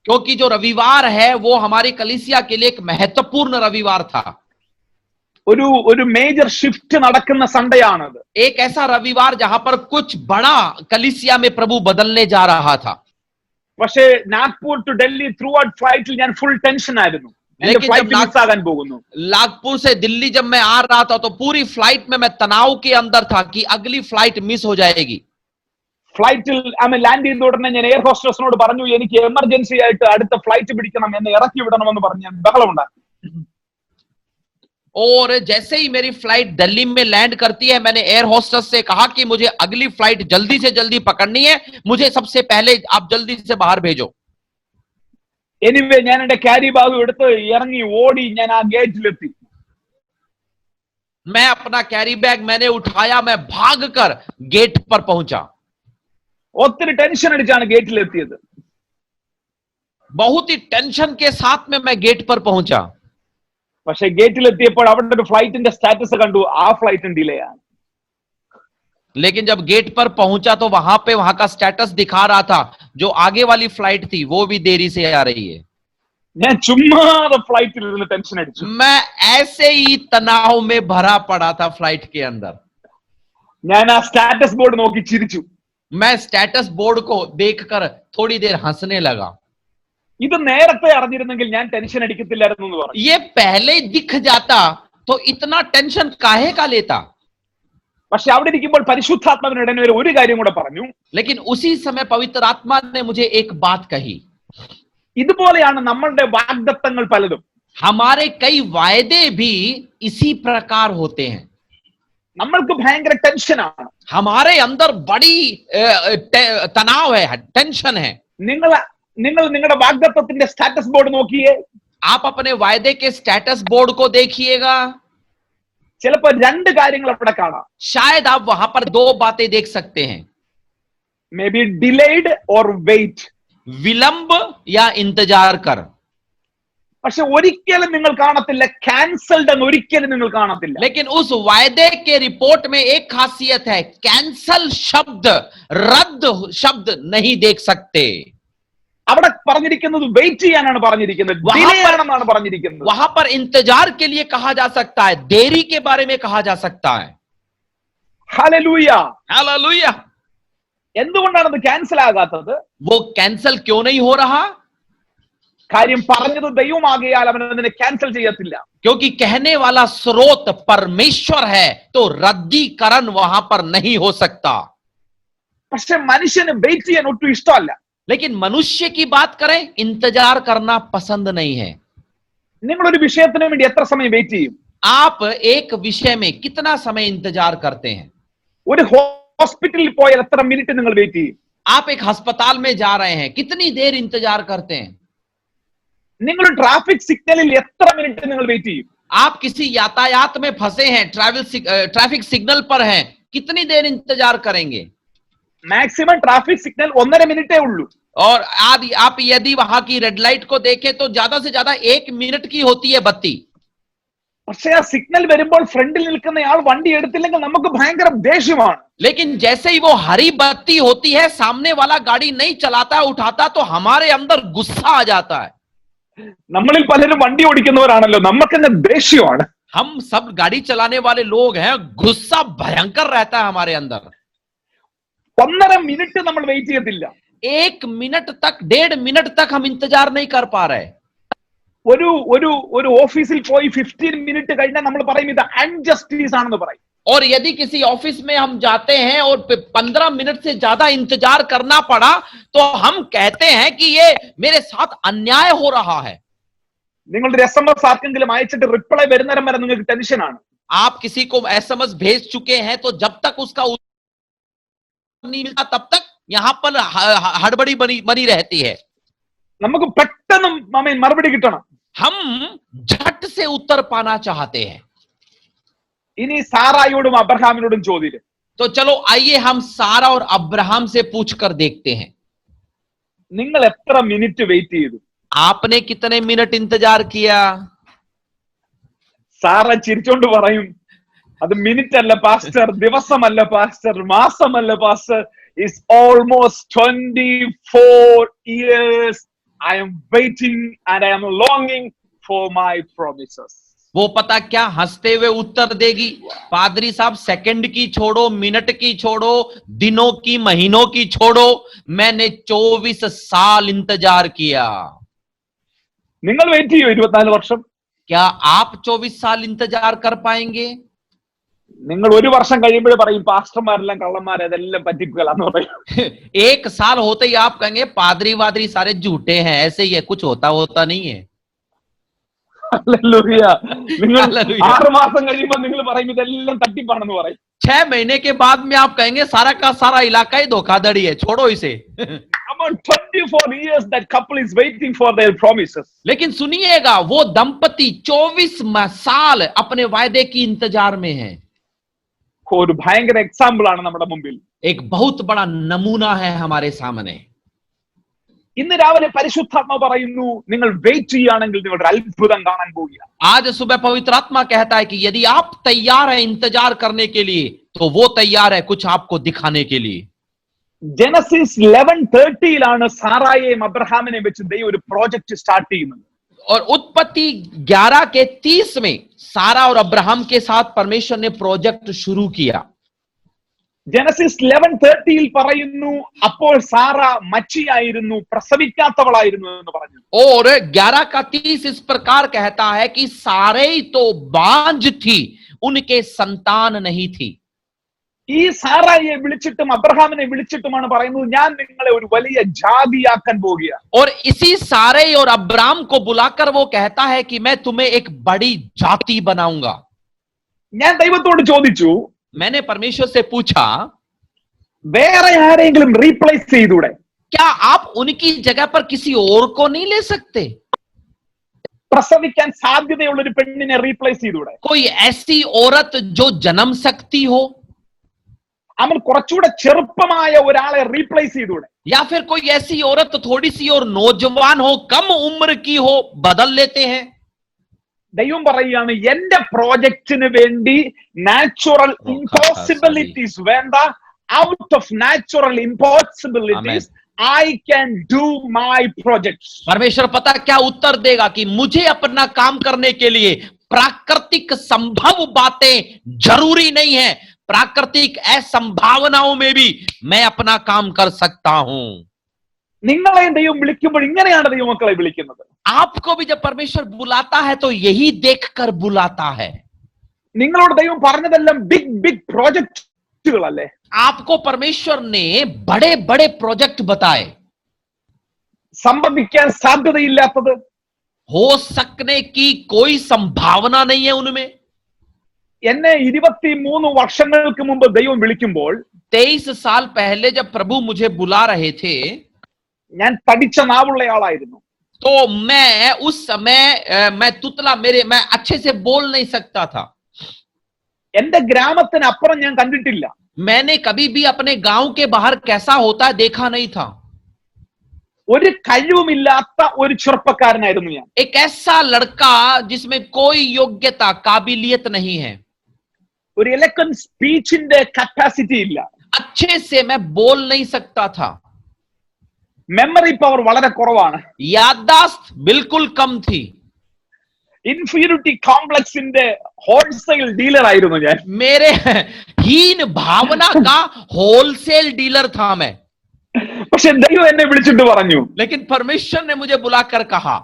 क्योंकि जो रविवार है वो हमारी कलीसिया के लिए एक महत्वपूर्ण रविवार था। ഒരു മേജർ ഷിഫ്റ്റ് നടക്കുന്ന സൺഡേ ആണത്. एक ऐसा रविवार जहां पर कुछ बड़ा कलीसिया में प्रभु बदलने जा रहा था। പക്ഷേ Nagpur to Delhi throughout ഫ്ലൈറ്റിൽ ഞാൻ ഫുൾ ടെൻഷൻ ആയിരുന്നു. എന്റെ ഫ്ലൈറ്റ് മിസ് ആകാൻ പോകുന്നു. नागपुर से दिल्ली जब मैं आ रहा था तो पूरी फ्लाइट में मैं तनाव के अंदर था कि अगली फ्लाइट मिस हो जाएगी। ഫ്ലൈറ്റിൽ ലാൻഡ് ചെയ്ത ഉടനെ ഞാൻ എയർ ഹോസ്റ്റസിനോട് പറഞ്ഞു എനിക്ക് എമർജൻസി ആയിട്ട് അടുത്ത ഫ്ലൈറ്റ് പിടിക്കണം, എന്നെ ഇറക്കി വിടണമെന്ന് പറഞ്ഞ് ഞാൻ ബഹളം ഉണ്ടാക്കി. और जैसे ही मेरी फ्लाइट दिल्ली में लैंड करती है, मैंने एयर होस्टेस से कहा कि मुझे अगली फ्लाइट जल्दी से जल्दी पकड़नी है, मुझे सबसे पहले आप जल्दी से बाहर भेजो। എനിവേ ഞാൻ എന്റെ ക്യാരി ബാഗ് എടുത്ത് ഇറങ്ങി ഓടി ഞാൻ ആ ഗേറ്റിലെത്തി. मैं अपना कैरी बैग मैंने उठाया, मैं भागकर गेट पर पहुंचा। ഒത്തിരി ടെൻഷൻ അടിച്ചാണ് ഗേറ്റിലെത്തിയത്. बहुत ही टेंशन के साथ में मैं गेट पर पहुंचा। പക്ഷെ ഗേറ്റിലെത്തിയപ്പോൾ അവിടെ ഒരു ഫ്ലൈറ്റിന്റെ സ്റ്റാറ്റസ് കണ്ടു, ആ ഫ്ലൈറ്റും ഡിലേ ആണ്. लेकिन जब गेट पर पहुंचा तो वहां का स्टेटस दिखा रहा था जो आगे वाली फ्लाइट थी वो भी देरी से आ रही है। ഞാൻ ചുമ്മാതെ ഫ്ലൈറ്റിൽ ഇരുന്ന് ടെൻഷൻ അടിച്ചു. मैं ऐसे ही तनाव में भरा पड़ा था फ्लाइट के अंदर। ഞാൻ ആ സ്റ്റാറ്റസ് ബോർഡ് നോക്കി ചിരിച്ചു. मैं स्टेटस बोर्ड को देखकर थोड़ी देर हंसने लगा। ഇത് നേരത്തെ അറിഞ്ഞിരുന്നെങ്കിൽ ഞാൻ ടെൻഷൻ അടിക്കത്തില്ലായിരുന്നു എന്ന് പറഞ്ഞു. ये पहले दिख जाता तो इतना टेंशन काहे का लेता। പക്ഷെ അവിടെ ഇരിക്കുമ്പോൾ പരിശുദ്ധാത്മാവിന്റെ ഇടയിൽ ഒരു കാര്യം കൂടെ പറഞ്ഞു. लेकिन उसी समय पवित्र आत्मा ने मुझे एक बात कही। ഇതുപോലെയാണ് നമ്മളുടെ വാഗ്ദത്തങ്ങൾ പലതും. हमारे कई वायदे भी इसी प्रकार होते हैं। നമ്മൾക്ക് ഭയങ്കര ടെൻഷനാണ്. हमारे अंदर बड़ी तनाव है, टेंशन है। നിങ്ങൾ നിങ്ങളുടെ വാഗ്ദത്തത്തിന്റെ സ്റ്റാറ്റസ് ബോർഡ് നോക്കിയേ. आप अपने वायदे के स्टेटस बोर्ड को देखिएगा। ചിലപ്പോൾ രണ്ട് കാര്യങ്ങൾ അവിടെ കാണാം. शायद आप वहां पर दो बातें देख सकते हैं, may be delayed or wait, विलंब या इंतजार कर। പക്ഷെ ഒരിക്കലും നിങ്ങൾ കാണത്തില്ല ക്യാൻസൽഡ് എന്ന് ഒരിക്കലും നിങ്ങൾ കാണത്തില്ല. लेकिन उस वायदे के रिपोर्ट में एक खासियत है, कैंसल शब्द, रद्द शब्द नहीं देख सकते। അവിടെ പറഞ്ഞിരിക്കുന്നത് വെയിറ്റ് ചെയ്യാനാണ് പറഞ്ഞിരിക്കുന്നത്, ഡിലേ ആണെന്നാണ് പറഞ്ഞിരിക്കുന്നത്. वहां पर इंतजार के लिए कहा जा सकता है, देरी के बारे में कहा जा सकता है। ഹല്ലേലൂയ. हालेलुया। എന്തുകൊണ്ടാണ് അത് ക്യാൻസൽ ആകാത്തത്? वो कैंसल क्यों नहीं हो रहा? കാര്യം പറഞ്ഞത് ദൈവമാകിയാൽ അവൻ അതിനെ ക്യാൻസൽ ചെയ്യത്തില്ല. क्योंकि कहने वाला स्रोत परमेश्वर है तो रद्दीकरण वहां पर नहीं हो सकता। പക്ഷെ മനുഷ്യന് വെയിറ്റ് ചെയ്യാൻ ഒട്ടും ഇഷ്ടമല്ല. लेकिन मनुष्य की बात करें, इंतजार करना पसंद नहीं है। നിങ്ങളൊരു വിഷയത്തിന് വേണ്ടി എത്ര സമയം വെയിറ്റ് ചെയ്യും? आप एक विषय में कितना समय इंतजार करते हैं? ഒരു ഹോസ്പിറ്റലിൽ പോയാൽ എത്ര മിനിറ്റ് നിങ്ങൾ വെയിറ്റ് ചെയ്യും? आप एक अस्पताल में जा रहे हैं, कितनी देर इंतजार करते हैं? നിങ്ങൾ ട്രാഫിക് സിഗ്നലിൽ എത്ര മിനിറ്റ് നിങ്ങൾ വെയിറ്റ് ചെയ്യും? आप किसी यातायात में फंसे हैं, ट्रैफिक सिग्नल पर हैं, कितनी देर इंतजार करेंगे? മാക്സിമം ട്രാഫിക് സിഗ്നൽ 1.5 മിനിറ്റേ ഉള്ളൂ. और आप यदि वहां की रेड लाइट को देखें तो ज्यादा से ज्यादा 1 मिनट की होती है बत्ती. പക്ഷേ ആ സിഗ്നൽ വരുമ്പോൾ ഫ്രണ്ടിൽ നിൽക്കുന്നയാൾ വണ്ടി എടുത്തില്ലെങ്കിൽ നമുക്ക് ഭയങ്കര ദേഷ്യമാണ്. लेकिन जैसे ही वो हरी बत्ती होती है, सामने वाला गाड़ी नहीं चलाता उठाता तो हमारे अंदर गुस्सा आ जाता है. നമ്മളിൽ പലരും വണ്ടി ഓടിക്കുന്നവരാണല്ലോ, നമുക്കെന്നെ ദേഷ്യമാണ്. हम सब गाड़ी चलाने वाले लोग हैं, गुस्सा भयंकर रहता है हमारे अंदर. 1.5 മിനിറ്റ് നമ്മൾ വെയിറ്റ് ചെയ്യത്തില്ല. 1 मिनट तक, 1.5 मिनट तक हम इंतजार नहीं कर पा रहे. ഒരു ഓഫീസിൽ പോയി 15 മിനിറ്റ് കഴിഞ്ഞാൽ നമ്മൾ പറയും ഇത് അൺജസ്റ്റിസ് ആണെന്ന് പറയും. और यदि किसी ऑफिस में हम जाते हैं और 15 मिनट से ज्यादा इंतजार करना पड़ा तो हम कहते हैं कि ये मेरे साथ अन्याय हो रहा है. നിങ്ങളുടെ SMS ആർക്കെങ്കിലും അയച്ചിട്ട് റിപ്ലൈ വരുന്നേരം വരെ നിങ്ങൾക്ക് ടെൻഷനാണ്. आप किसी को SMS भेज चुके हैं तो जब तक उसका उत्तर नहीं मिलता तब तक यहां पर हड़बड़ी बनी रहती है. നമുക്ക് പെട്ടെന്ന് മറുപടി കിട്ടണം. हम झट से उत्तर पाना चाहते हैं. ഇനി സാറായോടും അബ്രഹാമിനോടും ചോദ്യം. तो चलो आइए हम सारा और अब्राहम से पूछकर देखते हैं. നിങ്ങൾ എത്ര മിനിറ്റ് വെയിറ്റ് ചെയ്തു? आपने कितने मिनट इंतजार किया? സാറ ചിരിച്ചോണ്ട് പറയും, അത് മിനിറ്റ് അല്ല പാസ്റ്റർ, ദിവസമല്ല പാസ്റ്റർ, മാസമല്ല pastor, it's almost 24 years I am waiting and I am longing for my promises. वो पता क्या हंसते हुए उत्तर देगी, पादरी साहब सेकंड की छोड़ो, मिनट की छोड़ो, दिनों की, महीनों की छोड़ो, मैंने 24 साल इंतजार किया. നിങ്ങൾ വെയിറ്റ് ചെയ്യോ 24 വർഷം? क्या आप 24 साल इंतजार कर पाएंगे? നിങ്ങൾ 1 വർഷം കഴിയുമ്പോഴേ പറയും പാസ്റ്റർമാരെല്ലാം കള്ളന്മാരെ, അതെല്ലാം പറ്റിക്കലാന്ന് പറയും. 1 साल होते ही आप कहेंगे पादरी वादरी सारे झूठे हैं, ऐसे ही है, कुछ होता नहीं है. ഹല്ലേലൂയ. നിങ്ങൾ 6 മാസം കഴിയുമ്പോൾ നിങ്ങൾ പറയും ഇതെല്ലാം തട്ടിപ്പാണെന്ന് പറയും. 6 महीने के बाद में आप कहेंगे सारा का सारा इलाका ही धोखाधड़ी है, छोड़ो इसे. About 24 years that couple is waiting for their promises. लेकिन सुनिएगा, वो दंपति 24 साल अपने वायदे की इंतजार में है. ഒരു ഭയങ്കര എക്സാമ്പിൾ ആണ് നമ്മുടെ മുമ്പിൽ. एक बहुत बड़ा नमूना है हमारे सामने. ഇന്ന് രാവിലെ പരിശുദ്ധാത്മാവ് പറയുന്നു, നിങ്ങൾ വെയിറ്റ് ചെയ്യുകയാണെങ്കിൽ നിങ്ങളുടെ അത്ഭുതം കാണാൻ പോവുക. आज सुबह पवित्र आत्मा कहता है कि यदि आप तैयार हैं इंतजार करने के लिए तो वो तैयार है कुछ आपको दिखाने के लिए. ജനസിസ് 11:30 സാറായെയും അബ്രഹാമിനെയും വെച്ച് ദൈവം ഒരു പ്രോജക്റ്റ് സ്റ്റാർട്ട് ചെയ്യുന്നത്. और उत्पत्ति 11:30 में सारा और अब्राहम के साथ परमेश्वर ने प्रोजेक्ट शुरू किया. ജനസിസ് 11:30 പറയുന്നു, അപ്പോൾ സാറ മച്ചിയായിരുന്നു, പ്രസവിക്കാത്തവളായിരുന്നു എന്ന് പറഞ്ഞു. और 11:30 इस प्रकार कहता है कि सारे तो बांझ थी, उनके संतान नहीं थी. ഈ സാറായെ വിളിച്ചിട്ടും അബ്രഹാമിനെ വിളിച്ചിട്ടുമാണ് പറയുന്നത്, ഞാൻ നിങ്ങളെ ഒരു വലിയ ജാതിയാക്കാൻ പോവുകയാണ്. और इसी सारे और अब्राम को बुलाकर वो कहता है कि मैं तुम्हें एक बड़ी जाति बनाऊंगा. ഞാൻ ദൈവത്തോട് ചോദിച്ചു, मैंने परमेश्वर से पूछा, വേറെ ആരെങ്കിലും റീപ്ലേസ് ചെയ്തൂടെ? क्या आप उनकी जगह पर किसी और को नहीं ले सकते? പ്രസവിക്കാൻ സാധ്യതയുള്ള ഒരു പെണ്ണിനെ റീപ്ലേസ് ചെയ്തൂടെ? कोई ऐसी औरत जो जन्म सकती हो, അവൻ കുറച്ചുകൂടെ ചെറുപ്പമായ ഒരാളെ റീപ്ലേസ് ചെയ്തൂടെ? या फिर कोई ऐसी औरत थोड़ी सी और नौजवान हो, कम उम्र की हो, बदल लेते हैं. ദൈവം പറയുകയാണ്, എന്റെ പ്രോജക്റ്റിന് വേണ്ടി നാച്ചുറൽ ഇമ്പോസിബിലിറ്റീസ് വേണ്ട. Out of natural impossibilities I can do my projects. परमेश्वर पता क्या उत्तर देगा कि मुझे अपना काम करने के लिए प्राकृतिक संभव बातें जरूरी नहीं है, प्राकृतिक असंभावनाओं में भी मैं अपना काम कर सकता हूं. നിങ്ങളെയും ദൈവം വിളിക്കുമ്പോൾ ഇങ്ങനെയാണ് ദൈവമക്കളെ വിളിക്കുന്നത്. आपको भी जब परमेश्वर बुलाता है तो यही देखकर बुलाता है. നിങ്ങളോട് ദൈവം പറഞ്ഞതെല്ലാം ബിഗ് പ്രോജക്റ്റുകളല്ലേ? आपको परमेश्वर ने बड़े बड़े प्रोजेक्ट बताए. സംഭവിക്കാൻ സാധ്യതയില്ലാത്തത്, हो सकने की कोई संभावना नहीं है उनमें. എന്നെ 23 വർഷങ്ങൾക്ക് മുമ്പ് ദൈവം വിളിക്കുമ്പോൾ 23 साल पहले जब प्रभु मुझे बुला रहे थे, ഞാൻ തടിച്ച നാവുള്ളയാളായിരുന്നു. तो मैं उस समय मैं तुतला मैं अच्छे से बोल नहीं सकता था। എന്റെ ഗ്രാമത്തിനപ്പുറം ഞാൻ കണ്ടിട്ടില്ല. मैंने कभी भी अपने गांव के बाहर कैसा होता है देखा नहीं था। ഒരു കഴിവുമില്ലാത്ത ഒരു ചെറുപ്പക്കാരനായിരുന്നു ഞാൻ. एक ऐसा लड़का जिसमें कोई योग्यता काबिलियत नहीं है। ഒരു എലക്വന്റ് സ്പീച്ചിന്റെ കപ്പാസിറ്റി ഇല്ല. अच्छे से मैं बोल नहीं सकता था। മെമ്മറി പവർ വളരെ കുറവാണ്. याददाश्त बिल्कुल कम थी। ഇൻഫീരിയോറിറ്റി കോംപ്ലക്സിന്റെ ഹോൾസെയിൽ ഡീലർ ആയിരുന്നു ഞാൻ. मेरे हीन भावना का होलसेल डीलर था मैं। പക്ഷെ ദൈവം എന്നെ വിളിച്ചിട്ട് പറഞ്ഞു, लेकिन परमेश्वर ने मुझे बुलाकर कहा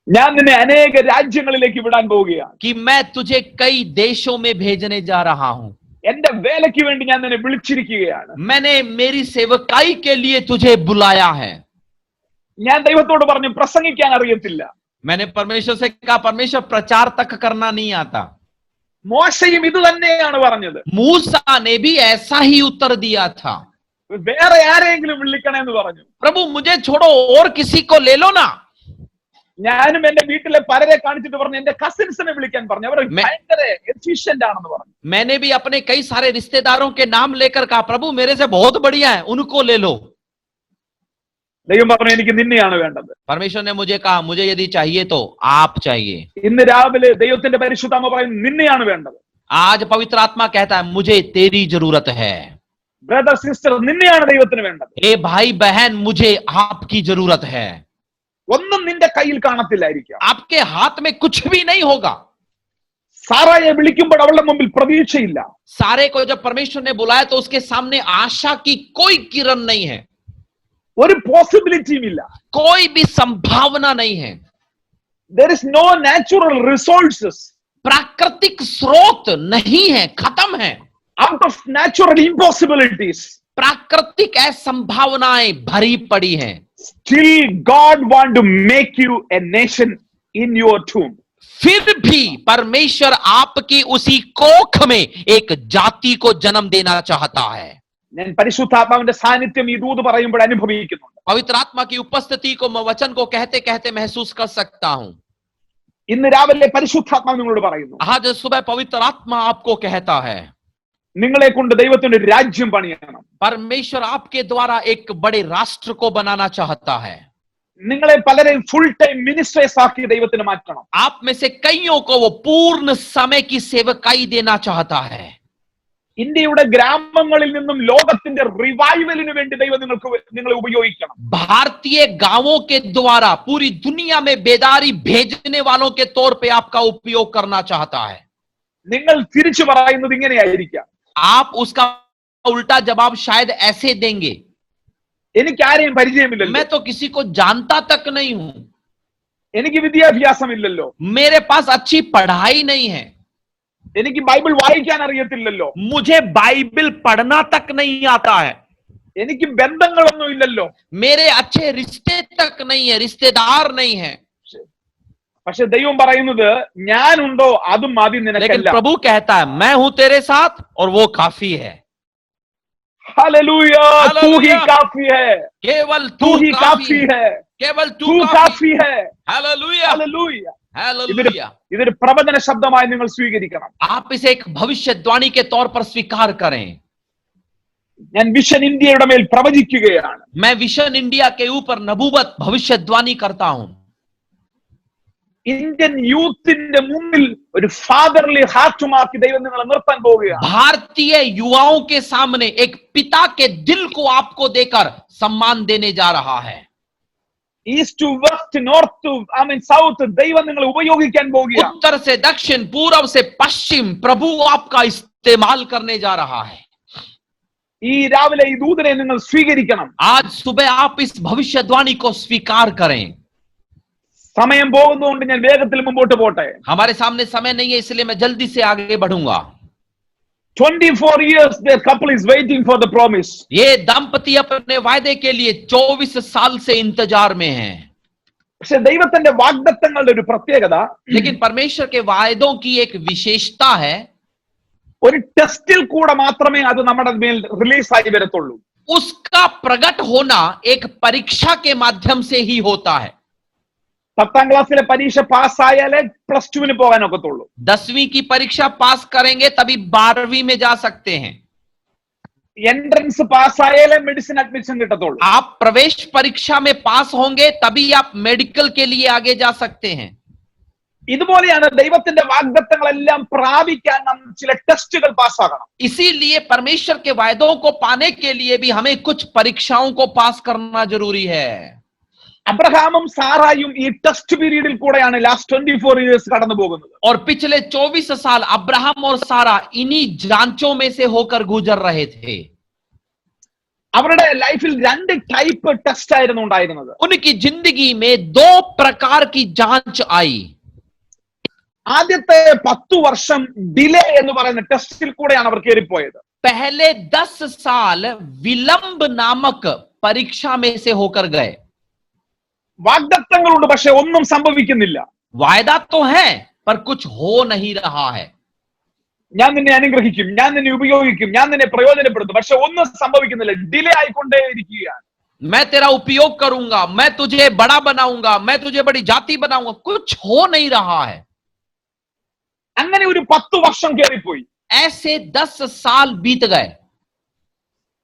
ഞാൻ നിന്നെ അനേക രാജ്യങ്ങളിലേക്ക് വിടാൻ പോവുകയാണ്. कि मैं तुझे कई देशों में भेजने जा रहा हूं। എന്റെ വേലയ്ക്ക് വേണ്ടി ഞാൻ നിന്നെ വിളിച്ചിരിക്കുകയാണ്. मैंने मेरी सेवकाई के लिए तुझे बुलाया है। ഞാൻ ദൈവത്തോട് പറഞ്ഞു, പ്രസംഗിക്കാൻ അറിയത്തില്ല. मैंने परमेश्वर से कहा परमेश्वर प्रचार तक करना नहीं आता। മോശയും ഇത് തന്നെയാണ് പറഞ്ഞത്. मूसा ने भी ऐसा ही उत्तर दिया था। വേറെ ആരെങ്കിലും വിളിക്കണമെന്ന് പറഞ്ഞു. प्रभु मुझे छोड़ो और किसी को ले लो ना। ഞാനും എന്റെ വീട്ടിലെ പലരെ കാണിച്ചിട്ട് പറഞ്ഞു, എന്റെ കസിൻസിനെ വിളിക്കാൻ പറഞ്ഞു. അവർ ഭയങ്കര എഫിഷ്യന്റ് ആണെന്ന് പറഞ്ഞു. मैंने भी अपने कई सारे रिश्तेदारों के नाम लेकर कहा प्रभु मेरे से बहुत बढ़िया है उनको ले लो। ദൈവം പറഞ്ഞു, എനിക്ക് നിന്നെയാണ് വേണ്ടത്. परमेश्वर ने मुझे कहा मुझे यदि चाहिए तो आप चाहिए। ഇന്ന് രാവിലെ ദൈവത്തിന്റെ പരിശുദ്ധാത്മ പറയുന്നു, നിന്നെയാണ് വേണ്ടത്. आज पवित्र आत्मा कहता है मुझे तेरी जरूरत है। ബ്രദർ സിസ്റ്റർ, നിന്നെയാണ് ദൈവത്തിന് വേണ്ടത്. ए भाई बहन मुझे आपकी जरूरत है। ഒന്നും നിന്റെ കയ്യിൽ കാണത്തില്ലായിരിക്കാം. आपके हाथ में कुछ भी नहीं होगा। സാറായെ വിളിക്കുമ്പോൾ അവളുടെ മുമ്പിൽ പ്രതീക്ഷയില്ല. सारे को जब परमेश्वर ने बुलाया तो उसके सामने आशा की कोई किरण नहीं है, ഒരു പോസിബിലിറ്റിയും ഇല്ല. कोई भी संभावना नहीं है। there is no natural resources. प्राकृतिक स्रोत नहीं है, खत्म है। out of natural impossibilities. प्राकृतिक असंभावनाएं भरी पड़ी हैं। Still God want to make you a nation in your tomb. फिर भी परमेश्वर आपकी उसी कोख में एक जाति को जन्म देना चाहता है। ഞാൻ പരിശുദ്ധാത്മാവിന്റെ സാന്നിധ്യം ഈ ദൂത് പറയുമ്പോൾ അനുഭവിക്കുന്നുണ്ട്. पवित्र आत्मा की उपस्थिति को मैं वचन को कहते कहते महसूस कर सकता हूं। ഇന്ന് രാവിലെ പരിശുദ്ധാത്മാവ് നിങ്ങളോട് പറയുന്നു, आज सुबह पवित्र आत्मा आपको कहता है നിങ്ങളെ കൊണ്ട് ദൈവത്തിന്റെ ഒരു രാജ്യം പണിയണം. परमेश्वर आपके द्वारा एक बड़े राष्ट्र को बनाना चाहता है। നിങ്ങളെ പലരെയും ഫുൾ ടൈം മിനിസ്ട്രേഴ്സ് ആക്കി ദൈവത്തിന് മാറ്റണം. आप में से कईयों को वो पूर्ण समय की सेवकाई देना चाहता है। ഇന്ത്യയുടെ ഗ്രാമങ്ങളിൽ നിന്നും ലോകത്തിന്റെ റിവൈവലിന് വേണ്ടി ദൈവം നിങ്ങളെ ഉപയോഗിക്കണം. भारतीय गांवों के द्वारा पूरी दुनिया में बेदारी भेजने वालों के तौर पे आपका उपयोग करना चाहता है। നിങ്ങൾ തിരിച്ചു പറയുന്നത് ഇങ്ങനെയായിരിക്കാം, आप उसका उल्टा जवाब शायद ऐसे देंगे, എനിക്ക് ആരെയും പരിചയമില്ലല്ലോ, मैं तो किसी को जानता तक नहीं हूं, എനിക്ക് വിദ്യാഭ്യാസമില്ലല്ലോ, मेरे पास अच्छी पढ़ाई नहीं है, എനിക്ക് ബൈബിൾ വായിക്കാൻ അറിയത്തില്ലല്ലോ, मुझे बाइबल पढ़ना तक नहीं आता है, എനിക്ക് ബന്ധങ്ങളൊന്നും ഇല്ലല്ലോ. मेरे अच्छे रिश्ते तक नहीं है, रिश्तेदार नहीं है। പക്ഷെ ദൈവം പറയുന്നത്, ഞാനുണ്ടോ അതും മതി लेकिन നിനക്കല്ല. प्रभु कहता है मैं हूं तेरे साथ और वो काफी है। हालेलुया, तू ही काफी है, केवल तू ही काफी है, केवल तू तू काफी है. Hallelujah hallelujah. हालेलुया। ഇതൊരു പ്രവചന ശബ്ദമായി നിങ്ങൾ സ്വീകരിക്കണം. आप इसे एक भविष्यवाणी के तौर पर स्वीकार करें। ഞാൻ വിഷൻ ഇന്ത്യയുടെ മേൽ പ്രവചിക്കുകയാണ്. मैं विशन इंडिया के ऊपर नबूवत भविष्यवाणी करता हूं। ഇന്ത്യൻ യൂത്തിന്റെ മുന്നിൽ ഒരു ഫാദർലി ഹാർട്ടുമാക്കി ദൈവം നിങ്ങളെ നിർത്താൻ പോവുകയാണ്. भारतीय युवाओं के सामने एक पिता के दिल को आपको देकर सम्मान देने जा रहा है। East to west, north to south, ദൈവം നിങ്ങളെ ഉപയോഗിക്കാൻ പോവുകയാണ്. उत्तर से दक्षिण, पूर्व से पश्चिम प्रभु आपका इस्तेमाल करने जा रहा है। ഈ രാവിലെ ഈ ദൂതനെ നിങ്ങൾ സ്വീകരിക്കണം. आज सुबह आप इस भविष्यवाणी को स्वीकार करें। സമയം പോകുന്നതുകൊണ്ട് ഞാൻ വേഗത്തിൽ മുമ്പോട്ട് പോട്ടെ. हमारे सामने समय नहीं है इसलिए मैं जल्दी से आगे बढ़ूंगा। 24 years the couple is waiting for the promise. ये दंपति अपने वायदे के लिए 24 साल से इंतजार में हैं। പക്ഷെ ദൈവത്തിന്റെ വാഗ്ദത്തങ്ങളുടെ ഒരു പ്രത്യേകത, लेकिन परमेश्वर के वायदों की एक विशेषता है, ഒരു ടെസ്റ്റിൽ കൂടെ മാത്രമേ അത് നമ്മുടെ മേൽ റിലീസ് ആയി വരത്തുള്ളൂ. उसका प्रकट होना एक परीक्षा के माध्यम से ही होता है। 10ാം ക്ലാസ്സിലെ പരീക്ഷ പാസ്സായാലേ +2 പോകാൻ ഒക്കത്തുള്ളൂ. 10वीं की परीक्षा पास करेंगे तभी 12वीं में जा सकते हैं. എൻട്രൻസ് പാസ്സായാലേ മെഡിസിൻ അഡ്മിഷൻ കിട്ടത്തുള്ളൂ. आप प्रवेश परीक्षा में पास होंगे तभी आप मेडिकल के लिए आगे जा सकते हैं. ഇതുപോലെയാണ് ദൈവത്തിന്റെ വാഗ്ദത്തങ്ങളെല്ലാം പ്രാപിക്കാൻ നാം ചില ടെസ്റ്റുകൾ പാസ്സാകണം. इसीलिए परमेश्वर के वायदों को पाने के लिए भी हमें कुछ परीक्षाओं को पास करना जरूरी है. അബ്രഹാമും സാറായും ഈ ടെസ്റ്റ് പീരീഡിൽ കൂടെയാണ് ലാസ്റ്റ് 24 ഇയേഴ്സ് കടന്നു പോകുന്നത്. और पिछले 24 साल अब्राहम और सारा इन्हीं जांचों में से होकर गुजर रहे थे. അവരുടെ ലൈഫിൽ 2 ടൈപ്പ് ടെസ്റ്റ് ആയിരുന്നു ഉണ്ടായിരുന്നത്. उनकी जिंदगी में 2 प्रकार की जांच आई. ആദ്യത്തെ 10 വർഷം ഡിലേ എന്ന് പറയുന്ന ടെസ്റ്റിൽ കൂടെയാണ് അവർ കയറിപ്പോയത്. पहले 10 साल विलंब नामक परीक्षा में से होकर गए. വാഗ്ദത്തങ്ങളുണ്ട്, പക്ഷെ ഒന്നും സംഭവിക്കുന്നില്ല. वायदा तो है पर कुछ हो नहीं रहा है. ഞാൻ നിന്നെ അനുഗ്രഹിക്കും, ഞാൻ നിന്നെ ഉപയോഗിക്കും, ഞാൻ നിന്നെ പ്രയോജനപ്പെടുത്തും, പക്ഷെ ഒന്നും സംഭവിക്കുന്നില്ല. ഡിലേ ആയിക്കൊണ്ടേയിരിക്കുകയാണ്. मैं तेरा उपयोग करूंगा, मैं तुझे बड़ा बनाऊंगा, मैं तुझे बड़ी जाति बनाऊंगा, कुछ हो नहीं रहा है. അങ്ങനെ ഒരു 10 വർഷം കയറിപ്പോയി. ऐसे 10 साल बीत गए.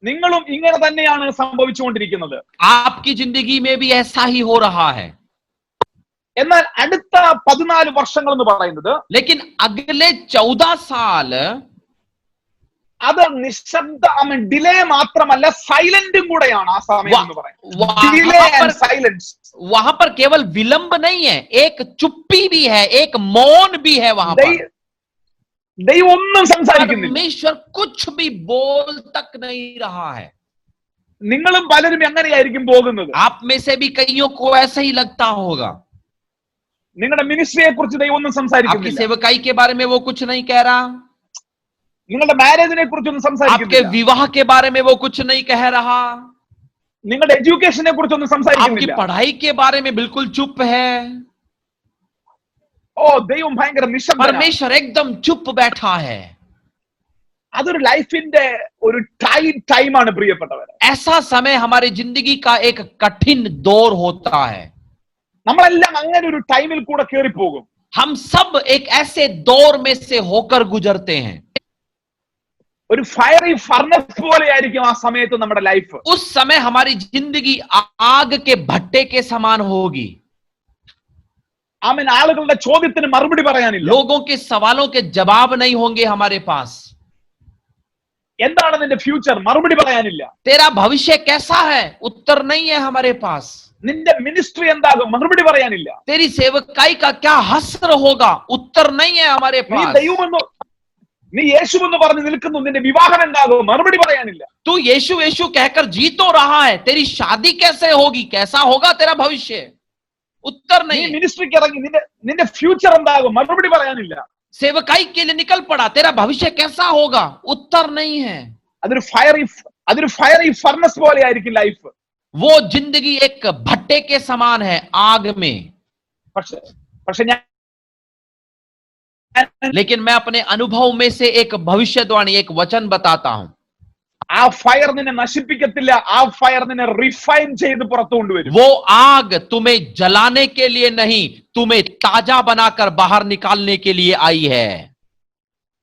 നിങ്ങളും ഇങ്ങനെ തന്നെയാണ് സംഭവിച്ചുകൊണ്ടിരിക്കുന്നത്. आपकी जिंदगी में भी ऐसा ही हो रहा है. എന്നാൽ അടുത്ത 14 വർഷങ്ങൾ എന്ന് പറയുന്നത്, लेकिन अगले 14 साल അത് നിശബ്ദ ഡിലേ മാത്രമല്ല, സൈലന്റും കൂടെയാണ് ആ സമയം എന്ന് പറയുന്നത്. Delay and silence. वहां पर केवल विलंब नहीं है, एक चुप्पी भी है, एक मौन भी है. वहां पर ദൈവം ഒന്നും സംസാരിക്കുന്നില്ല. परमेश्वर कुछ भी बोल तक नहीं रहा है. നിങ്ങളും പലരും എങ്ങനെയായിരിക്കും പോകുന്നത്? आप में से भी कईयों को ऐसा ही लगता होगा. നിങ്ങളുടെ മിനിസ്ട്രിയെ കുറിച്ച് ദൈവം ഒന്നും आपकी സംസാരിക്കുന്നില്ല. सेवकाई के बारे में वो कुछ नहीं कह रहा. നിങ്ങളുടെ മാരേജിനെ കുറിച്ചൊന്നും आपके സംസാരിക്കുന്നില്ല. विवाह के बारे में वो कुछ नहीं कह रहा. നിങ്ങളുടെ എഡ്യൂക്കേഷനെ കുറിച്ചൊന്നും आपकी സംസാരിക്കുന്നില്ല. पढ़ाई के बारे में बिल्कुल चुप है. ഓ, ദൈവം ഭയങ്കര നിശബ്ദനാണ്. परमेश्वर एकदम चुप बैठा है. അതൊരു ലൈഫിന്റെ ഒരു ടൈമാണ് പ്രിയപ്പെട്ടവരെ. ऐसा समय हमारी जिंदगी का एक कठिन दौर होता है. നമ്മളെല്ലാം അങ്ങനെ ഒരു ടൈമിൽ കൂടെ കയറി പോകും. हम सब एक ऐसे दौर में से होकर गुजरते हैं. ഒരു ഫയറി ഫർണസ് പോലെയായിരിക്കും ആ സമയത്ത് നമ്മുടെ ലൈഫ്. उस समय हमारी जिंदगी आग के भट्टे के समान होगी. ആമേൻ. ആളുകളുടെ ചോദ്യത്തിന് മറുപടി പറയാനില്ല. लोगों के सवालों के जवाब नहीं होंगे हमारे पास. എന്താണ് നിന്റെ ഫ്യൂച്ചർ? മറുപടി പറയാനില്ല. तेरा भविष्य कैसा है? उत्तर नहीं है हमारे पास. നിന്റെ മിനിസ്ട്രി എന്താകും? മറുപടി പറയാനില്ല. तेरी सेवकाई का क्या हस्र होगा? उत्तर नहीं है हमारे നീ पास. ദൈവമെന്ന് നീ യേശുവെന്ന് പറഞ്ഞ് നിൽക്കുന്നു, നിന്റെ വിവാഹം എന്താകും? മറുപടി പറയാനില്ല. तू यीशु यीशु कहकर जी तो रहा है, तेरी शादी कैसे होगी? कैसा होगा तेरा भविष्य? उत्तर നീ नहीं है. മിനിസ്ട്രിക്ക് ഇറങ്ങി, നിന്റെ ഫ്യൂച്ചർ എന്താകും? മറുപടി പറയാനില്ല. सेवकाई के लिए निकल पड़ा, तेरा भविष्य कैसा होगा? उत्तर नहीं है. അതൊരു ഫയറി ഫർണസ് പോലെയായിരിക്കും ലൈഫ്. वो जिंदगी एक भट्टे के समान है, आग में. പക്ഷെ ഞാൻ लेकिन मैं अपने अनुभव में से एक भविष्यवाणी, एक वचन बताता हूं. ആ ഫയർ നിന്നെ നശിപ്പിക്കത്തില്ല. ആ ഫയർ നിന്നെ റിഫൈൻ ചെയ്ത് പുറത്തു കൊണ്ടുവരും. वो आग तुम्हें जलाने के लिए नहीं, तुम्हें ताजा बनाकर बाहर निकालने के लिए आई है.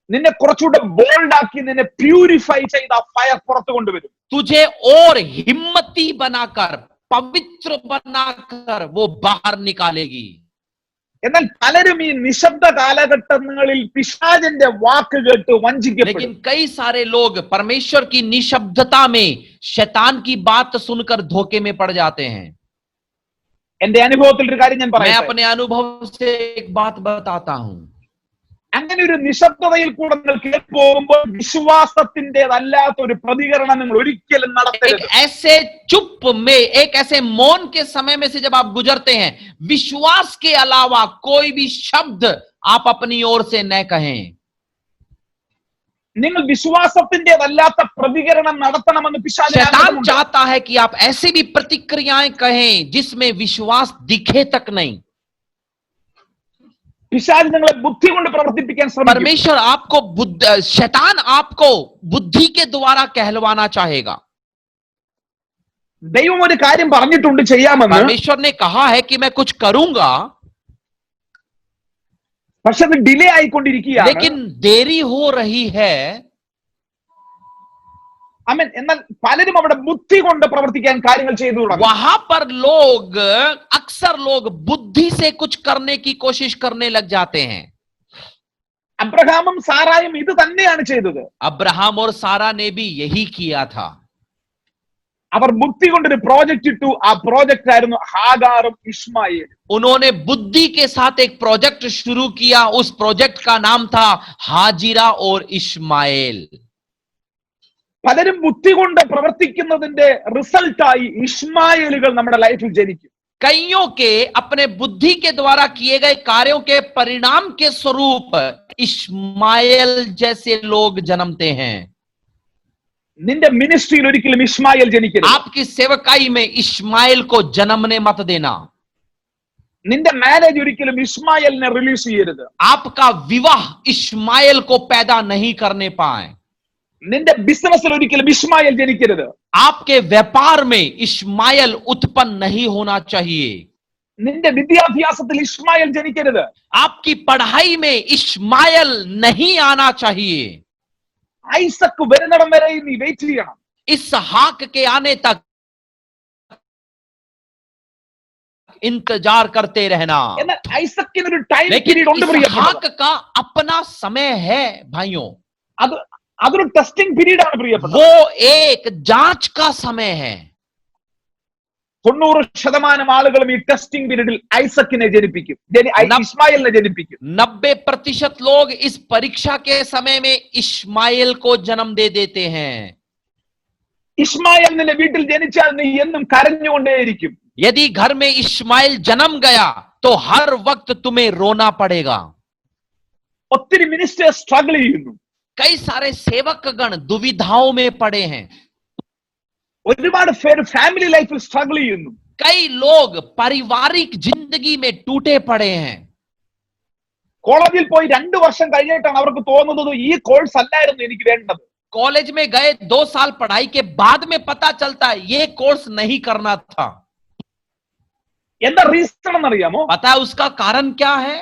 നിന്നെ കുറച്ചുകൂടെ ബോൾഡ് ആക്കി നിന്നെ പ്യൂരിഫൈ ചെയ്ത് ആ ഫയർ പുറത്തു കൊണ്ടുവരും. तुझे और हिम्मती बनाकर, पवित्र बनाकर वो बाहर निकालेगी. എന്നാൽ പലരും ഈ നിശബ്ദ കാലഘട്ടങ്ങളിൽ പിശാചിന്റെ വാക്ക് കേട്ട് വഞ്ചിക്കപ്പെടും. लेकिन कई सारे लोग परमेश्वर की निशब्दता में शैतान की बात सुनकर धोखे में पड़ जाते हैं. എന്റെ അനുഭവത്തിൽ ഒരു കാര്യം ഞാൻ मैं പറയാം. अपने अनुभव से एक बात बताता हूं. അങ്ങനെ ഒരു നിശബ്ദതയിൽ കൂടെ നിങ്ങൾ കേട്ട് പോകുമ്പോൾ വിശ്വാസത്തിന്റേതല്ലാത്ത ഒരു പ്രതികരണം നിങ്ങൾ ഒരിക്കലും एक നടത്തരുത്. ऐसे चुप में, एक ऐसे मौन के समय में से जब आप गुजरते हैं, विश्वास के अलावा कोई भी शब्द आप अपनी ओर से न कहें. നിങ്ങൾ വിശ്വാസത്തിന്റേതല്ലാത്ത പ്രതികരണം നടത്തണമെന്ന് പിശാച് शैतान ആഗ്രഹമുണ്ട്. चाहता है कि आप ऐसी भी प्रतिक्रियाएं कहें जिसमें विश्वास दिखे तक नहीं. പിശാച് നിങ്ങളെ ബുദ്ധി കൊണ്ട് പ്രവർത്തിപ്പിക്കാൻ ശ്രമിക്കും. परमेश्वर आपको शैतान आपको बुद्धि के द्वारा कहलवाना चाहेगा. ദൈവം ഒരു കാര്യം പറഞ്ഞിട്ടുണ്ട് ചെയ്യാമെന്ന്, परमेश्वर ने कहा है कि मैं कुछ करूंगा, പക്ഷെ അത് ഡിലേ ആയിക്കൊണ്ടിരിക്കുകയാണ്. लेकिन देरी हो रही है. ആമേൻ. എന്നാൽ പലരും അവിടെ ബുദ്ധി കൊണ്ട് പ്രവർത്തിക്കാൻ കാര്യങ്ങൾ ചെയ്തു തുടങ്ങും. वहां पर लोग अक्सर लोग बुद्धि से कुछ करने की कोशिश करने लग जाते हैं. അബ്രഹാമും സാറായും ഇത് തന്നെയാണ് ചെയ്തത്. अब्राहम और सारा ने भी यही किया था. അവർ ബുദ്ധി കൊണ്ടൊരു പ്രോജക്റ്റ് ഇട്ടു. ആ പ്രോജക്റ്റ് ആയിരുന്നു ഹാഗാറും ഇസ്മായേലും. उन्होंने बुद्धि के साथ एक प्रोजेक्ट शुरू किया. उस प्रोजेक्ट का नाम था हाजिरा और इश्माएल. പലരും ബുദ്ധി കൊണ്ട് പ്രവർത്തിക്കുന്നതിന്റെ റിസൾട്ടായി ഇസ്മായേലുകൾ നമ്മുടെ ലൈഫിൽ ജനിക്കും. कईयों के अपने बुद्धि के द्वारा किए गए कार्यों के परिणाम के स्वरूप इश्माएल जैसे लोग जन्मते हैं. നിന്റെ മിനിസ്ട്രിയിൽ ഒരിക്കലും ഇസ്മായേൽ ജനിക്കരുത്. आपकी सेवकाई में इश्माएल को जन्मने मत देना. നിന്റെ മാരേജ് ഒരിക്കലും ഇസ്മായേലിനെ റിലീസ് ചെയ്യരുത്. आपका विवाह इश्माएल को पैदा नहीं करने पाए. നിന്റെ ബിസിനസ്സിൽ ഒരിക്കലും ഇസ്മായേൽ ജനിക്കരുത്. आपके व्यापार में इश्माएल उत्पन्न नहीं होना चाहिए. നിന്റെ വിദ്യാഭ്യാസത്തിൽ ഇസ്മായേൽ ജനിക്കരുത്. आपकी पढ़ाई में इश्माएल नहीं आना चाहिए. ഐസക്ക് വരുന്നിടം വരെ നീ വെയിറ്റ് ചെയ്യണം. इसहाक के आने तक इंतजार करते रहना. എന്നാൽ ഐസക്കിനൊരു ടൈം लेकिन പീരീഡ് ഉണ്ട് പ്രിയപ്പെട്ടവർ. इसहाक का अपना समय है भाइयों. അതൊരു ടെസ്റ്റിംഗ് പീരീഡ് ആണ് പ്രിയപ്പെട്ടവർ. वो एक जांच का समय है. 90% ആളുകളും ഈ ടെസ്റ്റിംഗ് പീരീഡിൽ ഐസക്കിനെ ജനിപ്പിക്കും, ഇസ്മായേലിനെ ജനിപ്പിക്കും. 90% लोग इस परीक्षा के समय में इश्माएल को जन्म दे देते हैं. ഇസ്മായേൽ നിന്റെ വീട്ടിൽ ജനിച്ചാൽ നീ എന്നും കരഞ്ഞുകൊണ്ടേയിരിക്കും. यदि घर में इश्माएल जन्म गया तो हर वक्त तुम्हें रोना पड़ेगा. ഒത്തിരി മിനിസ്റ്റേഴ്സ് സ്ട്രഗിൾ ചെയ്യുന്നു. कई सारे सेवकगण दुविधाओं में पड़े हैं. ഒരുപാട് പേര് ഫാമിലി ലൈഫിൽ സ്ട്രഗിൾ ചെയ്യുന്നു. कई लोग पारिवारिक जिंदगी में टूटे पड़े हैं. കോളേജിൽ പോയി 2 വർഷം കഴിഞ്ഞിട്ടാണ് അവർക്ക് തോന്നുന്നത് ഈ കോഴ്സ് അല്ലായിരുന്നു എനിക്ക് വേണ്ടത്. कॉलेज में गए 2 साल पढ़ाई के बाद में पता चलता है ये कोर्स नहीं करना था. എന്താ റീസൺ എന്നറിയാമോ? पता है उसका कारण क्या है?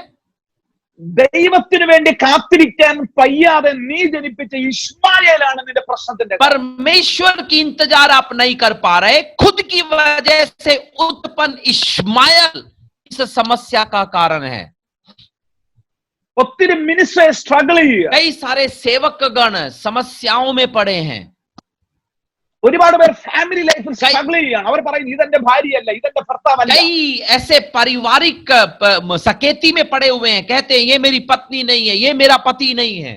ദൈവത്തിന് വേണ്ടി കാത്തിരിക്കാൻ പയ്യാതെ നീ ജനിപ്പിച്ച ഇസ്മായേലാണ് നിന്റെ പ്രശ്നത്തിന്റെ. परमेश्वर की इंतजार आप नहीं कर पा रहे, खुद की वजह से उत्पन्न इश्माएल इस समस्या का कारण है. ഒത്തിരി മിനിസ്റ്റേഴ്സ് സ്ട്രഗിൾ ചെയ്യുക. कई सारे सेवकगण समस्याओं में पड़े हैं. ഒരുപാട് പേർ ഫാമിലി ലൈഫിൽ സ്ട്രഗിൾ ചെയ്യാണ്. അവർ പറയും ഇതെന്റെ ഭാര്യയല്ല, ഇതെന്റെ ഭർത്താവല്ല. कई ऐसे पारिवारिक सकेती में पड़े हुए हैं, कहते हैं ये मेरी पत्नी नहीं है, ये मेरा पति नहीं है.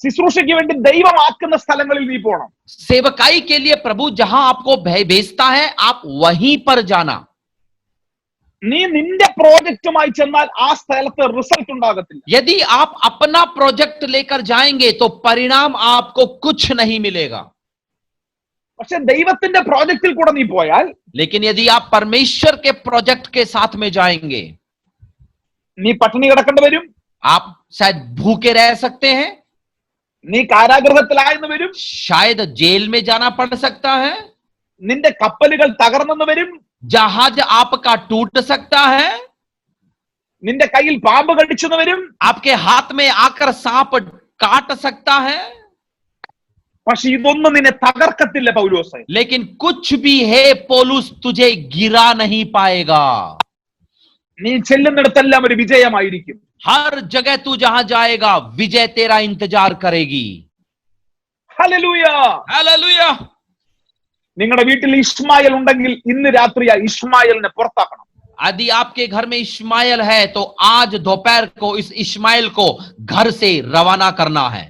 ശുശ്രൂഷയ്ക്ക് വേണ്ടി ദൈവം ആക്കുന്ന സ്ഥലങ്ങളിൽ നീ പോകണം. सेवकाई के लिए प्रभु जहां आपको भेजता है आप वहीं पर जाना. നീ നിന്റെ പ്രോജക്റ്റുമായി ചെന്നാൽ ആ സ്ഥലത്ത് റിസൾട്ട് ഉണ്ടാകത്തില്ല. यदि आप अपना प्रोजेक्ट लेकर जाएंगे तो परिणाम आपको कुछ नहीं मिलेगा. പക്ഷെ ദൈവത്തിന്റെ പ്രോജക്റ്റിൽ കൂടെ നീ പോയാൽ, लेकिन यदि आप परमेश्वर के प्रोजेक्ट के साथ में जाएंगे, നീ പട്ടിണി കിടക്കേണ്ടി വരും. आप शायद भूखे रह सकते हैं, നീ കാരാഗൃഹത്തിലായെന്ന് വരും. शायद जेल में जाना पड़ सकता है, നിന്റെ കപ്പലുകൾ തകർന്നെന്ന് വരും. जहाज आपका टूट सकता है, നിന്റെ കയ്യിൽ പാമ്പ് കടിച്ചെന്ന് വരും. आपके हाथ में आकर सांप काट सकता है. പക്ഷെ ഇതൊന്നും നിന്നെ തകർക്കത്തില്ല പൗലോസേ. लेकिन कुछ भी है पौलुस तुझे गिरा नहीं पाएगा. നീ ചെല്ലുന്നിടത്തെല്ലാം ഒരു വിജയമായിരിക്കും. हर जगह तू जहां जाएगा विजय तेरा इंतजार करेगी. ഹല്ലേലൂയ. हालेलुया. നിങ്ങളുടെ വീട്ടിൽ ഇസ്മായേൽ ഉണ്ടെങ്കിൽ ഇന്ന് രാത്രി ആ ഇസ്മായേലിനെ പുറത്താക്കണം. यदि आपके घर में इश्माएल है तो आज दोपहर को इस इश्माएल को घर से रवाना करना है.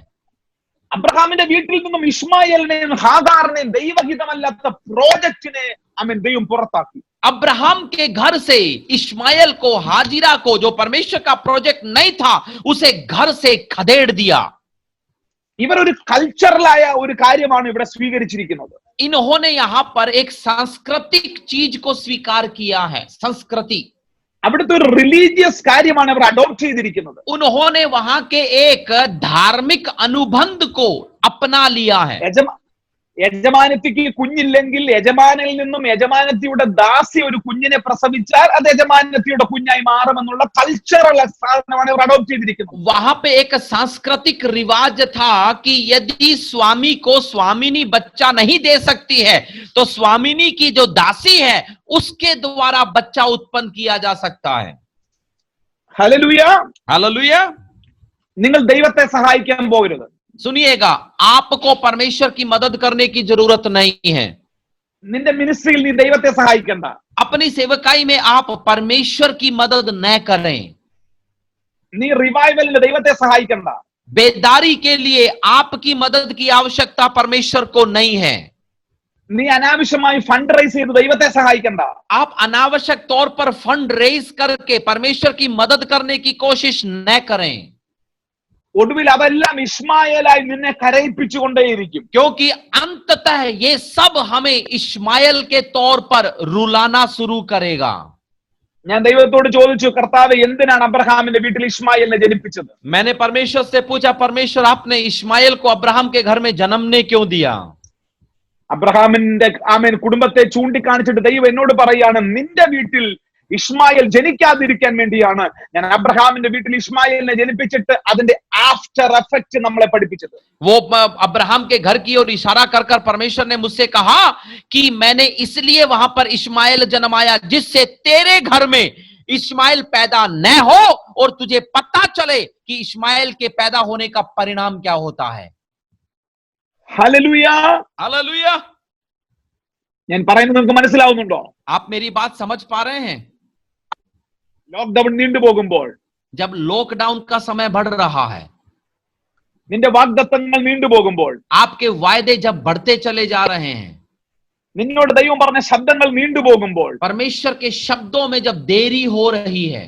അബ്രഹാമിന്റെ വീട്ടിൽ നിന്നും ഇസ്മായേലിനെയും ഹാഗാറിനെയും ദൈവഹിതമല്ലാത്ത പ്രോജക്റ്റിനെ ദൈവം പുറത്താക്കി. अब्राहम के घर से इश्माएल को, हाजिरा को, जो परमेश्वर का प्रोजेक्ट नहीं था, उसे घर से खदेड़ दिया. ഇവർ ഒരു കൾച്ചറലായ ഒരു കാര്യമാണ് ഇവിടെ സ്വീകരിച്ചിരിക്കുന്നത്. इन्होंने यहां पर एक सांस्कृतिक चीज को स्वीकार किया है. संस्कृति, അവിടുത്തെ ഒരു റിലീജിയസ് കാര്യമാണ് അവർ അഡോപ്റ്റ് ചെയ്തിരിക്കുന്നത്. उन्होंने वहां के एक धार्मिक अनुबंध को अपना लिया है. യജമാനത്തിക്ക് കുഞ്ഞില്ലെങ്കിൽ യജമാനിൽ നിന്നും യജമാനത്തിയുടെ ദാസി ഒരു കുഞ്ഞിനെ പ്രസവിച്ചാൽ അത് യജമാനത്തിയുടെ കുഞ്ഞായി മാറുമെന്നുള്ള കൾച്ചറൽ സാധനമാണ് ഇവർ അഡോപ്റ്റ് ചെയ്തിരിക്കുന്നത്. वहां पे एक सांस्कृतिक रिवाज था कि यदि स्वामी को स्वामिनी बच्चा नहीं दे सकती है तो स्वामिनी की जो दासी है उसके द्वारा बच्चा उत्पन्न किया जा सकता है. ഹല്ലേലൂയ. हालेलुया. നിങ്ങൾ ദൈവത്തെ സഹായിക്കാൻ പോകരുത്. सुनिएगा, आपको परमेश्वर की मदद करने की जरूरत नहीं है. നിന്റെ മിനിസ്ട്രിയിൽ നീ ദൈവത്തെ സഹായിക്കണ്ട. अपनी सेवकाई में आप परमेश्वर की मदद न करें. നീ റിവൈവലിന് ദൈവത്തെ സഹായിക്കണ്ട. बेदारी के लिए आपकी मदद की आवश्यकता परमेश्वर को नहीं है. നീ അനാവശ്യമായി ഫണ്ട് റൈസ് ചെയ്ത് ദൈവത്തെ സഹായിക്കണ്ട. आप अनावश्यक तौर पर फंड रेज करके परमेश्वर की मदद करने की कोशिश न करें, ഒടുവിൽ അതെല്ലാം ഇസ്മായേലായി നിന്നെ കരയിപ്പിച്ചുകൊണ്ടേയിരിക്കും. क्योंकि अंततः ये सब हमें इश्माएल के तौर पर रुलाना शुरू करेगा. ഞാൻ ദൈവത്തോട് ചോദിച്ചു, കർത്താവ് എന്തിനാണ് അബ്രഹാമിന്റെ വീട്ടിൽ ഇസ്മായേലിനെ ജനിപ്പിച്ചത്? मैंने परमेश्वर से पूछा, परमेश्वर आपने इश्माएल को अब्राहम के घर में जन्मने क्यों दिया? അബ്രഹാമിന്റെ കുടുംബത്തെ ചൂണ്ടിക്കാണിച്ചിട്ട് ദൈവം എന്നോട് പറയാണ്, നിന്റെ വീട്ടിൽ ഇസ്മായേൽ ജനിക്കാതിരിക്കാൻ വേണ്ടിയാണ് ഞാൻ അബ്രഹാമിന്റെ വീട്ടിൽ ഇസ്മായേലിനെ ജനിപ്പിച്ചിട്ട് അതിന്റെ ആഫ്റ്റർ എഫക്റ്റ് നമ്മളെ പഠിപ്പിച്ചത്. वो अब्राहम के घर की ओर इशारा कर कर परमेश्वर ने मुझसे कहा कि मैंने इसलिए वहां पर इश्माएल जन्माया जिससे तेरे घर में इश्माएल पैदा न हो और तुझे पता चले कि इश्माएल के पैदा होने का परिणाम क्या होता है. ഹല്ലേലൂയ. हालेलुया. ഞാൻ പറയുന്നത് നിങ്ങൾക്ക് മനസ്സിലാവുന്നുണ്ടോ? आप मेरी बात समझ पा रहे हैं? ലോക്ക്ഡൌൺ നീണ്ടുപോകുമ്പോൾ, जब लॉकडाउन का समय बढ़ रहा है, നിന്റെ വാഗ്ദത്തങ്ങൾ നീണ്ടുപോകുമ്പോൾ, आपके वायदे जब बढ़ते चले जा रहे हैं, നിന്നോട് ദൈവം പറഞ്ഞ ശബ്ദങ്ങൾ നീണ്ടുപോകുമ്പോൾ, परमेश्वर के शब्दों में जब देरी हो रही है,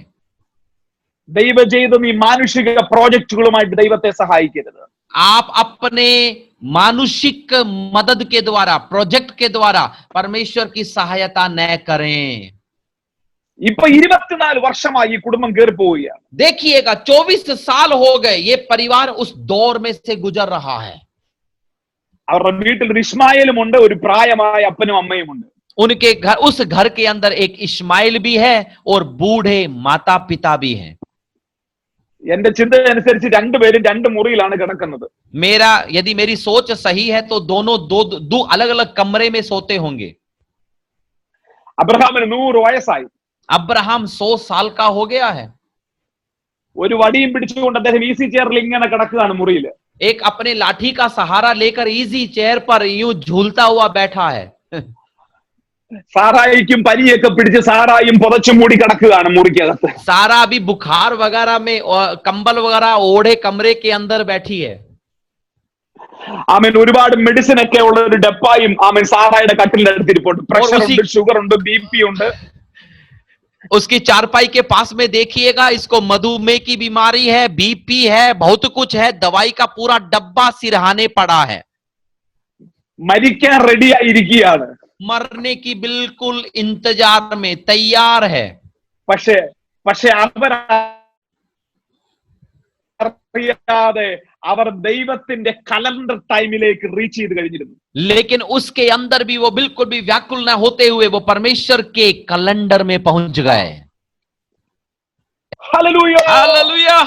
ദൈവ ചെയ്ത് നീ മാനുഷിക പ്രോജക്റ്റുകളുമായിട്ട് ദൈവത്തെ സഹായിക്കരുത്. आप अपने मानुषिक मदद के द्वारा, प्रोजेक्ट के द्वारा परमेश्वर की सहायता न करें. ഇപ്പൊ 24 വർഷമായി ഈ കുടുംബം കയറി പോവുകയാണ്. देखिएगा, 24 साल हो गए ये परिवार उस दौर में से गुजर रहा है. അവരുടെ വീട്ടിൽ ഒരു ഇസ്മായേലും ഉണ്ട്, ഒരു പ്രായമായ അപ്പനും അമ്മയും ഉണ്ട്. उनके घर, उस घर के अंदर एक इश्माइल भी है और बूढ़े माता पिता भी हैं. എന്റെ ചിന്ത അനുസരിച്ച് രണ്ടുപേരും രണ്ട് മുറിയിലാണ് കിടക്കുന്നത്. मेरा यदि मेरी सोच सही है तो दोनों दो अलग अलग कमरे में सोते होंगे. അബ്രഹാമിന് 100 വയസ്സായി. अब्राहम 100 साल का हो गया है. ഒരു വടിയും പിടിച്ചുകൊണ്ട് അദ്ദേഹം ഈസി ചെയറിൽ ഇങ്ങനെ കിടക്കുകയാണ് മുറിയിൽ. एक अपने लाठी का सहारा लेकर इजी चेयर पर यूं झूलता हुआ बैठा है. സാറായിക്കും പനിയൊക്കെ പിടിച്ച് സാറായും പുതച്ചും മൂടി കിടക്കുകയാണ് മുറിക്കകത്ത്. सारा भी बुखार वगैरह में और कंबल वगैरह ओढ़े कमरे के अंदर बैठी है. ആമേൻ. ഒരുപാട് മെഡിസിൻ ഒക്കെ ഉള്ള ഒരു ഡപ്പായും ആമേൻ സാറായുടെ കട്ടിലിന്റെ അടുത്തിരിപ്പുണ്ട്. പ്രഷർ ഉണ്ട്, ഷുഗർ ഉണ്ട്, BP ഉണ്ട്. उसकी चारपाई के पास में देखिएगा, इसको मधुमेह की बीमारी है, BP है, बहुत कुछ है, दवाई का पूरा डब्बा सिरहाने पड़ा है. മരിക്കാൻ റെഡി ആയിരിക്കുകയാണ്. मरने की बिल्कुल इंतजार में तैयार है. പക്ഷേ അവരറിയാതെ അവർ ദൈവത്തിന്റെ കലണ്ടർ ടൈമിലേക്ക് റീച്ച് ചെയ്ത് കഴിഞ്ഞിരുന്നു. लेकिन उसके अंदर भी वो बिल्कुल भी व्याकुल न होते हुए वो परमेश्वर के कैलेंडर में पहुंच गए. ഹല്ലേലൂയ. हालेलुया.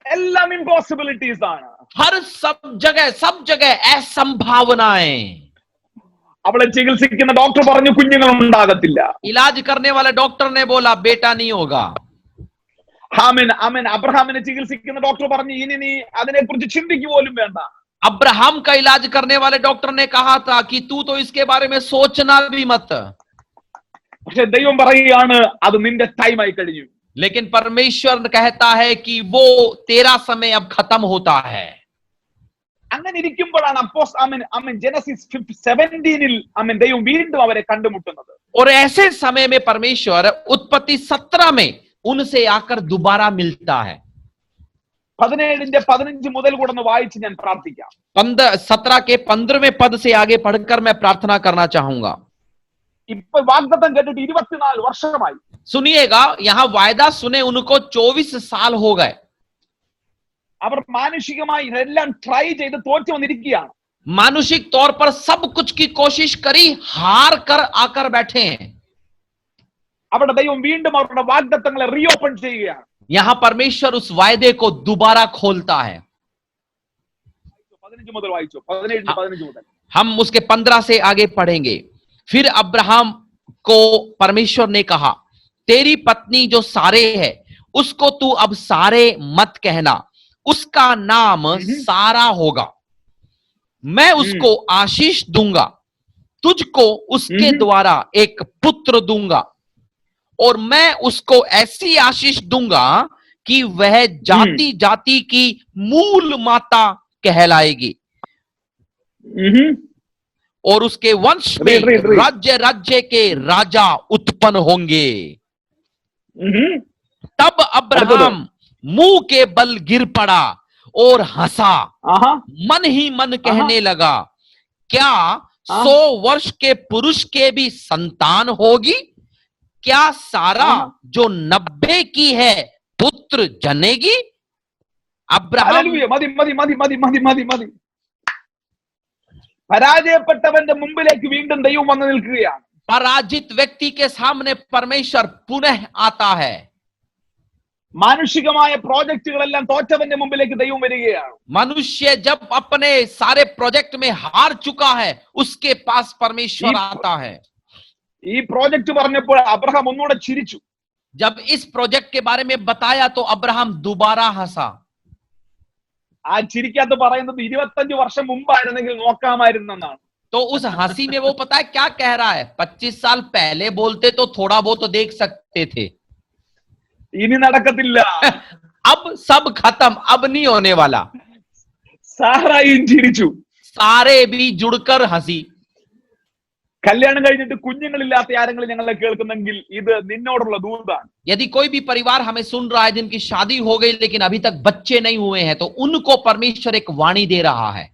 എല്ലാം ഇമ്പോസിബിലിറ്റീസ് ആണ്. हर सब जगह असंभावनाएं. അവളെ ചികിത്സിക്കുന്ന ഡോക്ടർ പറഞ്ഞു കുഞ്ഞുങ്ങൾ ഉണ്ടാകത്തില്ല. इलाज करने वाले डॉक्टर ने बोला बेटा नहीं होगा. ആമേൻ ആമേൻ. അബ്രഹാമിനെ ചികിത്സിക്കുന്ന ഡോക്ടർ പറഞ്ഞു ഇനി നീ അതിനെക്കുറിച്ച് ചിന്തിക്കുക പോലും വേണ്ട. अब्राहम का इलाज करने वाले डॉक्टर ने कहा था कि तू तो इसके बारे में सोचना भी मत. പക്ഷെ ദൈവം പറയുകയാണ് അത് നിന്റെ ടൈം ആയി കഴിഞ്ഞു. लेकिन परमेश्वर कहता है कि वो तेरा समय अब खत्म होता है. അങ്ങനെ ഇരിക്കുമ്പോഴാണ് ജനസിസ് 17 ആമേൻ ദൈവം വീണ്ടും അവരെ കണ്ടുമുട്ടുന്നത്. और ऐसे समय में परमेश्वर उत्पत्ति 17 में उनसे आकर दोबारा मिलता है. 17 മുതൽ കൂടെ ഒന്ന് വായിച്ച് ഞാൻ പ്രാർത്ഥിക്കാം. 17 के 15वें पद से आगे पढ़कर मैं प्रार्थना करना चाहूंगा. ഇപ്പൊ വാഗ്ദത്തം കേട്ടിട്ട് 24 വർഷമായി. सुनिएगा, यहां वायदा सुने उनको 24 साल हो गए. അവർ മാനുഷികമായി ഇതെല്ലാം ട്രൈ ചെയ്ത് തോറ്റു വന്നിരിക്കുകയാണ്. मानुषिक तौर पर सब कुछ की कोशिश करी, हार कर आकर बैठे हैं। അവിടെ ദൈവം വീണ്ടും അവരുടെ വാഗ്ദത്തങ്ങളെ റീഓപ്പൺ ചെയ്യുകയാണ്. यहां परमेश्वर उस वायदे को दोबारा खोलता है। 15 മുതൽ വായിച്ചു, 17-15 മുതൽ. हम उसके 15 से आगे पढ़ेंगे। फिर अब्राहम को परमेश्वर ने कहा, तेरी पत्नी जो सारे है उसको तू अब सारे मत कहना, उसका नाम सारा होगा। मैं उसको आशीष दूंगा, तुझको उसके द्वारा एक पुत्र दूंगा, और मैं उसको ऐसी आशीष दूंगा कि वह जाति जाति की मूल माता कहलाएगी, और उसके वंश में राज्य राज्य के राजा उत्पन्न होंगे। तब अब्राहम मुंह के बल गिर पड़ा और हंसा, मन ही मन कहने लगा, क्या 100 वर्ष के पुरुष के भी संतान होगी? क्या सारा जो 90 की है पुत्र जनेगी? Abraham hallelujah. മതി മതി മതി മതി മതി മതി മതി. പരാജയപ്പെട്ടവന്റെ മുമ്പിലേക്ക് വീണ്ടും ദൈവം വന്നു നിൽക്കുകയാണ്. पराजित व्यक्ति के सामने परमेश्वर पुनः आता है। മാനുഷികമായ പ്രോജക്റ്റുകളെല്ലാം തോറ്റവന്റെ മുമ്പിലേക്ക് ദൈവം വരികയാണ്. मनुष्य जब अपने सारे प्रोजेक्ट में हार चुका है, उसके पास परमेश्वर आता है। ഈ പ്രോജക്റ്റ് പറഞ്ഞപ്പോൾ അബ്രഹാം ഒന്നുകൂടെ ചിരിച്ചു. जब इस प्रोजेक्ट के बारे में बताया तो अब्राहम दोबारा हंसा। ആ ചിരിക്കകത്ത് പറയുന്നത് 25 വർഷം മുമ്പായിരുന്നെങ്കിൽ നോക്കാമായിരുന്നെന്നാണ്. तो उस हंसी में वो पता है क्या कह रहा है? 25 साल पहले बोलते तो थोड़ा बहुत तो देख सकते थे। ഇനി നടക്കത്തില്ല. अब सब खत्म, अब नहीं होने वाला। സാറായും ചിരിച്ചു. सारे भी जुड़कर हंसी। കല്യാണം കഴിഞ്ഞിട്ട് കുഞ്ഞുങ്ങളില്ലാത്ത ആരെങ്കിലും ഞങ്ങളെ കേൾക്കുന്നെങ്കിൽ ഇത് നിന്നോടുള്ള ദൂതാണ്. यदि कोई भी परिवार हमें सुन रहा है जिनकी शादी हो गई लेकिन अभी तक बच्चे नहीं हुए हैं, तो उनको परमेश्वर एक वाणी दे रहा है।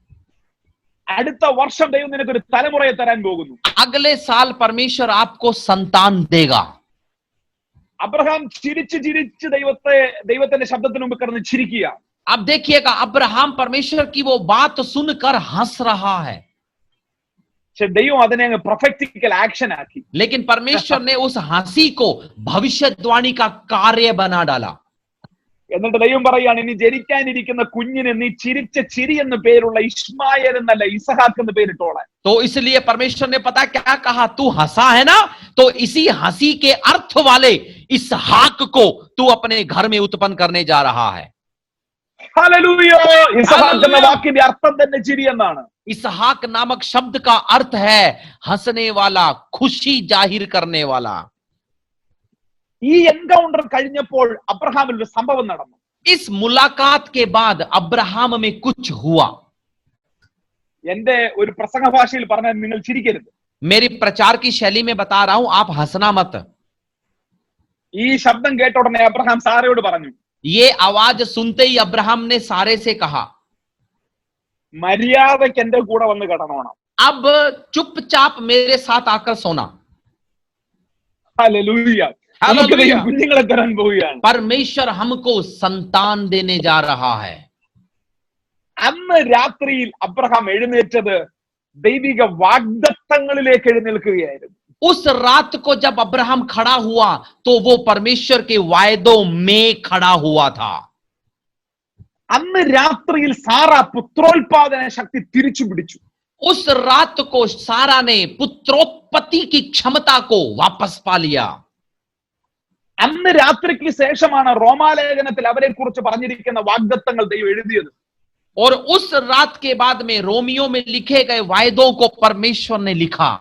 അടുത്ത വർഷം ദൈവം നിനക്കൊരു തലമുറയെ തരാൻ പോകുന്നു. अगले साल परमेश्वर आपको संतान देगा। അബ്രഹാം ചിരിച്ച് ചിരിച്ച് ദൈവത്തിന്റെ ശബ്ദത്തിന് മുമ്പ് കിടന്ന് ചിരിക്കുക. अब देखिएगा, अब्राहम परमेश्वर की वो बात सुनकर हंस रहा है, പക്ഷെ ദൈവം അതിനെ അങ്ങ് പ്രൊഫറ്റിക്കൽ ആക്ഷൻ ആക്കി. लेकिन परमेश्वर ने उस हंसी को भविष्यवाणी का कार्य बना डाला। എന്നിട്ട് ദൈവം പറയാണ്, ഇനി ജനിക്കാനിരിക്കുന്ന കുഞ്ഞിന് നീ ചിരിച്ച ചിരി എന്ന് പേരുള്ള ഇസ്മായേൽ എന്നല്ല ഇസഹാക്ക് എന്ന് പേരിട്ടോളെ. तो इसलिए परमेश्वर ने पता क्या कहा? तू हंसा है ना, तो इसी हंसी के अर्थ वाले इसहाक को तू अपने घर में उत्पन्न करने जा रहा है। ഹല്ലേലൂയ. ഇസഹാക്ക് എന്ന വാക്കിന്റെ അർത്ഥം തന്നെ ചിരി എന്നാണ്. इसहाक नामक शब्द का अर्थ है हंसने वाला, खुशी जाहिर करने वाला। ഈ എൻകൗണ്ടർ കഴിഞ്ഞപ്പോൾ അബ്രഹാമിൽ ഒരു സംഭവം നടന്നു. इस मुलाकात के बाद अब्राहम में कुछ हुआ। എന്റെ ഒരു പ്രസംഗ ഭാഷയിൽ പറഞ്ഞാൽ നിങ്ങൾ ചിരിക്കരുത്. मेरी प्रचार की शैली में बता रहा हूं, आप हंसना मत। ഈ ശബ്ദം കേട്ട ഉടനെ അബ്രഹാം സാറയോട് പറഞ്ഞു, ये आवाज सुनते ही अब्राहम ने सारे से कहा, മര്യാദയ്ക്ക് എന്റെ കൂടെ വന്ന് കിടന്നോണം. अब चुपचाप मेरे साथ आकर सोना। ഹല്ലേലൂയ. നമുക്ക് ദൈവം കുഞ്ഞുങ്ങളെ തരാൻ പോവുകയാണ്. परमेश्वर हमको संतान देने जा रहा है। അന്ന് രാത്രിയിൽ അബ്രഹാം എഴുന്നേറ്റത് ദൈവിക വാഗ്ദത്തങ്ങളിലേക്ക് എഴുന്നേൽക്കുകയായിരുന്നു. उस रात को जब अब्राहम खड़ा हुआ तो वो परमेश्वर के वायदों में खड़ा हुआ था। അന്ന് രാത്രിയിൽ സാറ പുത്രോത്പാദന ശക്തി തിരിച്ചു പിടിച്ചു. उस रात को सारा ने पुत्रोत्पत्ति की क्षमता को वापस पा लिया। അന്ന് രാത്രിക്ക് ശേഷമാണ് റോമാലേഖനത്തിൽ അവരെ കുറിച്ച് പറഞ്ഞിരിക്കുന്ന വാഗ്ദത്തങ്ങൾ ദൈവം എഴുതിയത്. और उस रात के बाद में रोमियो में लिखे गए वायदों को परमेश्वर ने लिखा।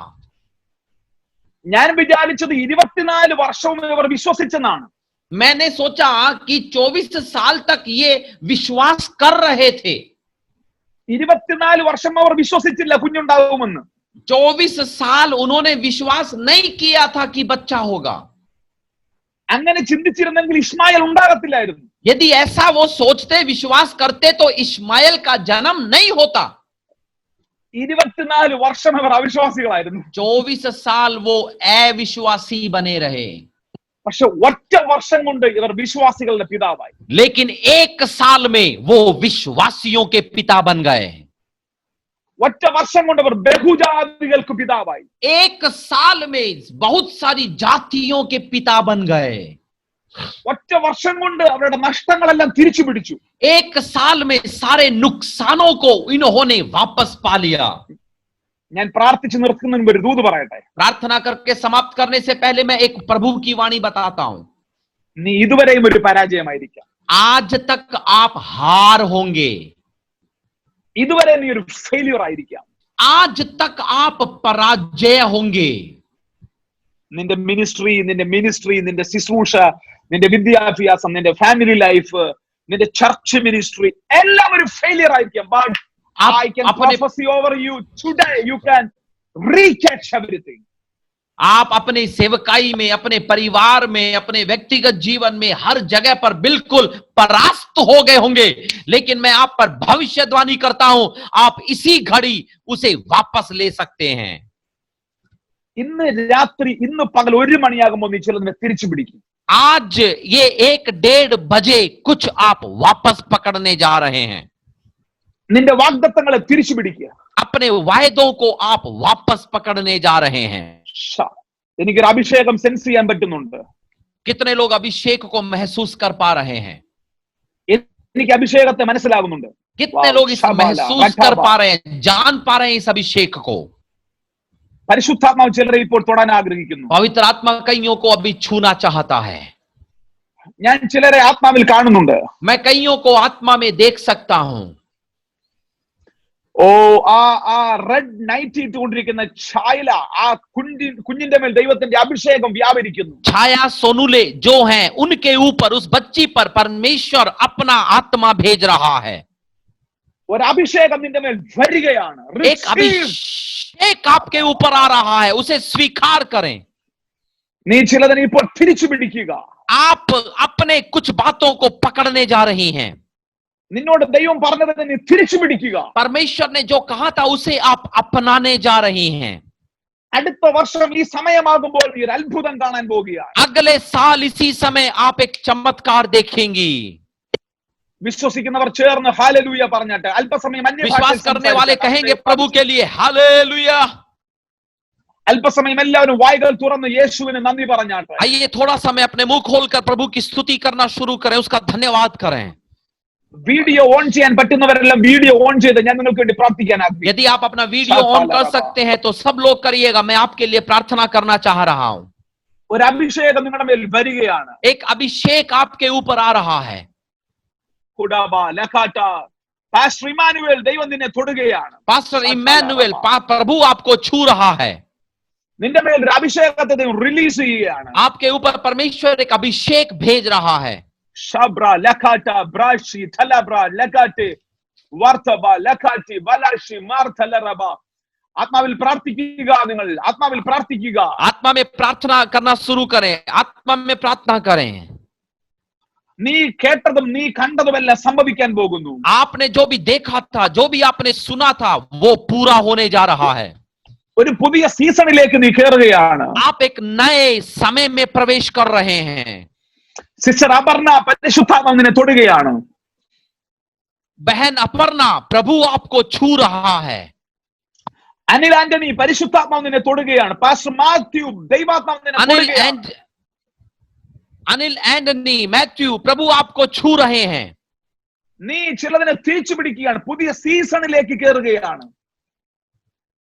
ഞാൻ വിചാരിച്ചത് 24 വർഷവും ഇവർ വിശ്വസിച്ചെന്നാണ്. मैंने सोचा कि 24 साल तक ये विश्वास कर रहे थे। 24 വർഷം അവർ വിശ്വസിച്ചില്ല കുഞ്ഞുണ്ടാകുമെന്ന്. 24 साल उन्होंने विश्वास नहीं किया था कि बच्चा होगा। അങ്ങനെ ചിന്തിച്ചിരുന്നെങ്കിൽ ഇസ്മായേൽ ഉണ്ടാകത്തില്ലായിരുന്നു. यदि ऐसा वो सोचते, विश्वास करते, तो इस्माइल का जन्म नहीं होता। 24 വർഷം അവർ അവിശ്വാസികളായിരുന്നു. 24 साल वो अविश्वासी बने रहे, പക്ഷെ ഒറ്റ വർഷം കൊണ്ട് ഇവർ വിശ്വാസികളുടെ പിതാവായി. लेकिन एक साल में वो विश्वासियों के पिता बन गए। ഒറ്റ വർഷം കൊണ്ട് അവർ ബഹുജാതികൾക്ക് പിതാവായി. एक साल में बहुत सारी जातियों के पिता बन गए. ഒറ്റ വർഷം കൊണ്ട് അവരുടെ നഷ്ടങ്ങളെല്ലാം തിരിച്ചു പിടിച്ചു. एक साल में सारे नुकसानों को इन्होंने वापस पा लिया. ഞാൻ പ്രാർത്ഥിച്ചു നിർത്തുന്നതിന് മുമ്പ് ഒരു ദൂത് പറയട്ടെ. प्रार्थना करके समाप्त करने से पहले मैं एक प्रभु की वाणी बताता हूं. നീ ഇതുവരെയും ഒരു പരാജയമായിരിക്കാം. आज तक आप हार होंगे. ഇതുവരെ നീ ഒരു ഫെയിലിയർ ആയിരിക്കാം. आज तक आप पराजय होंगे. നിന്റെ മിനിസ്ട്രി, നിന്റെ ശുശ്രൂഷ, നിന്റെ വിദ്യാഭ്യാസം, നിന്റെ ഫാമിലി ലൈഫ്, നിന്റെ ചർച്ച് മിനിസ്ട്രി എല്ലാം ഒരു ഫെയിലിയർ ആയിരിക്കാം. But I can prophesy over you today, you can recatch everything. आप अपने सेवकाई में, अपने परिवार में, अपने व्यक्तिगत जीवन में हर जगह पर बिल्कुल परास्त हो गए होंगे, लेकिन मैं आप पर भविष्यवाणी करता हूं, आप इसी घड़ी उसे वापस ले सकते हैं. ഇന്ന് രാത്രി, ഇന്ന് പകൽ 1 മണിയാകുമ്പോൾ നീ ചിലതിനെ തിരിച്ചു പിടിക്കും. आज ये 1-1:30 बजे कुछ आप वापस पकड़ने जा रहे हैं. നിന്റെ വാഗ്ദത്തങ്ങളെ തിരിച്ചു പിടിക്കുക. अपने वायदों को आप वापस पकड़ने जा रहे हैं. എനിക്കൊരു അഭിഷേകം സെൻസ് ചെയ്യാൻ പറ്റുന്നുണ്ട്. कितने लोग अभिषेक को महसूस कर पा रहे हैं? എനിക്ക് അഭിഷേകത്തെ മനസ്സിലാകുന്നുണ്ട്. कितने लोग इस महसूस कर पा रहे हैं, जान पा रहे हैं इस अभिषेक को? പരിശുദ്ധാത്മാവ് ചിലരെ ഇപ്പോൾ തൊടാൻ ആഗ്രഹിക്കുന്നു. पवित्र आत्मा कईयों को अभी छूना चाहता है. ഞാൻ ചിലരെ ആത്മാവിൽ കാണുന്നുണ്ട്. मैं कईयों को आत्मा में देख सकता हूं. ഓ ആ റെഡ് നൈറ്റ് ഇട്ടുകൊണ്ടിരിക്കുന്ന ഛായല, ആ കുഞ്ഞിന്റെ മേൽ ദൈവത്തിന്റെ അഭിഷേകം വ്യാപരിക്കുന്നു. छाया सोनुले जो हैं उनके ऊपर, उस बच्ची पर परमेश्वर अपना आत्मा भेज रहा है. ഒരു അഭിഷേകം നിന്റെ മേൽ വരികയാണ്. एक अभिषेक आपके ऊपर आ रहा है, उसे स्वीकार करें. നീ ചിലതിനെ ഇപ്പോൾ തിരിച്ചു പിടിക്കുക. आप अपने कुछ बातों को पकड़ने जा रही हैं. നിന്നോട് ദൈവം പറഞ്ഞതിനെ നീ തിരിച്ചു പിടിക്കുക. परमेश्वर ने जो कहा था उसे आप अपनाने जा रही हैं. അടുത്ത വർഷം ഈ സമയമാകുമ്പോൾ നീ ഒരു അത്ഭുതം കാണാൻ പോകുകയാണ്. अगले साल इसी समय आप एक चमत्कार देखेंगी. വിശ്വസിക്കുന്നവർ ചേർന്ന് ഹല്ലേലൂയ പറഞ്ഞാട്ടെ. അല്പസമയം विश्वास करने वाले कहेंगे प्रभु के लिए हालेलुया. അല്പസമയം എല്ലാവരും വായ്കൾ തുറന്ന് യേശുവിന് നന്ദി പറഞ്ഞാട്ടെ. आइए थोड़ा समय अपने मुंह खोलकर प्रभु की स्तुति करना शुरू करें, उसका धन्यवाद करें. വീഡിയോ ഓൺ ചെയ്യാൻ പറ്റുന്നവരെല്ലാം വീഡിയോ ഓൺ ചെയ്ത് ഞാൻ നിങ്ങൾക്ക് വേണ്ടി പ്രാർത്ഥിക്കാൻ ആഗ്രഹിക്കുന്നു. यदि आप अपना वीडियो ऑन कर सकते हैं तो सब लोग करिएगा, मैं आपके लिए प्रार्थना करना चाह रहा हूं. ഒരു അഭിഷേകം നിങ്ങളുടെ മേൽ വരികയാണ്. एक अभिषेक आपके ऊपर आ रहा है. കുടാബാ ലഖാട്ട പാസ്റ്റർ ഇമ്മാനുവേൽ ദൈവം നിന്നെ തൊടുകയാണ്. पास्टर इम्मानुएल, प्रभु आपको छू रहा है. നിന്റെ മേൽ ഒരു അഭിഷേകത്തെ ദൈവം റിലീസ് ചെയ്യുകയാണ്. आपके ऊपर परमेश्वर एक अभिषेक भेज रहा है. ശബ്ര ലഖാട്ട ബ്രാഷി തലബ്ര ലഖാട്ടെ വർത്തബ ലഖാട്ടി വലാഷി മാർതലറബ. ആത്മാവിൽ പ്രാർത്ഥിക്കുക. നിങ്ങൾ ആത്മാവിൽ പ്രാർത്ഥിക്കുക. आत्मा में प्रार्थना करना शुरू करें, आत्मा में प्रार्थना करें. നീ കേട്ടതും നീ കണ്ടതുമെല്ലാം സംഭവിക്കാൻ പോകുന്നു. आपने जो भी देखा था, जो भी आपने सुना था, वो पूरा होने जा रहा है. ഒരു പുതിയ സീസണിലേക്ക് നീ കയറുകയാണ്. आप एक नए समय में प्रवेश कर रहे हैं. സിസ്റ്റർ അപർണ പരിശുദ്ധാത്മാവ് നിന്നെ തൊടുകയാണ്. बहन अपर्णा, प्रभु आपको छू रहा है. അനിൽ ആന്റണി പരിശുദ്ധാത്മാവ് നിന്നെ തൊടുകയാണ്. പാസ്റ്റർ മാത്യു ദൈവാത്മാവ് നിന്നെ തൊടുകയാണ്. अनिल एंडनी, मैथ्यू, प्रभु आपको छू रहे हैं. നീ ചിലതിനെ തിരിച്ചു പിടിക്കുകയാണ്. പുതിയ സീസണിലേക്ക് കയറുകയാണ്.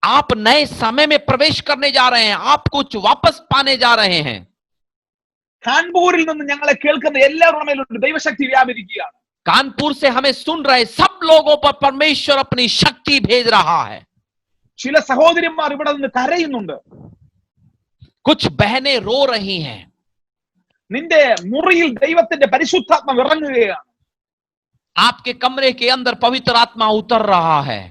आप नए समय में प्रवेश करने जा रहे हैं, आप कुछ वापस पाने जा रहे हैं. കാൺപൂരിൽ നിന്ന് ഞങ്ങളെ കേൾക്കുന്ന എല്ലാവരുടെ മേലും ദൈവശക്തി വ്യാപരിക്കുകയാണ്. कानपुर से हमें सुन रहे सब लोगों पर परमेश्वर अपनी शक्ति भेज रहा है. ചില സഹോദരിമാർ ഇവിടെ നിന്ന് കരയുന്നുണ്ട്. कुछ बहनें रो रही हैं. നിന്റെ മുറിയിൽ ദൈവത്തിന്റെ പരിശുദ്ധാത്മ ഇറങ്ങുകയാണ്. आपके कमरे के अंदर पवित्र आत्मा उतर रहा है.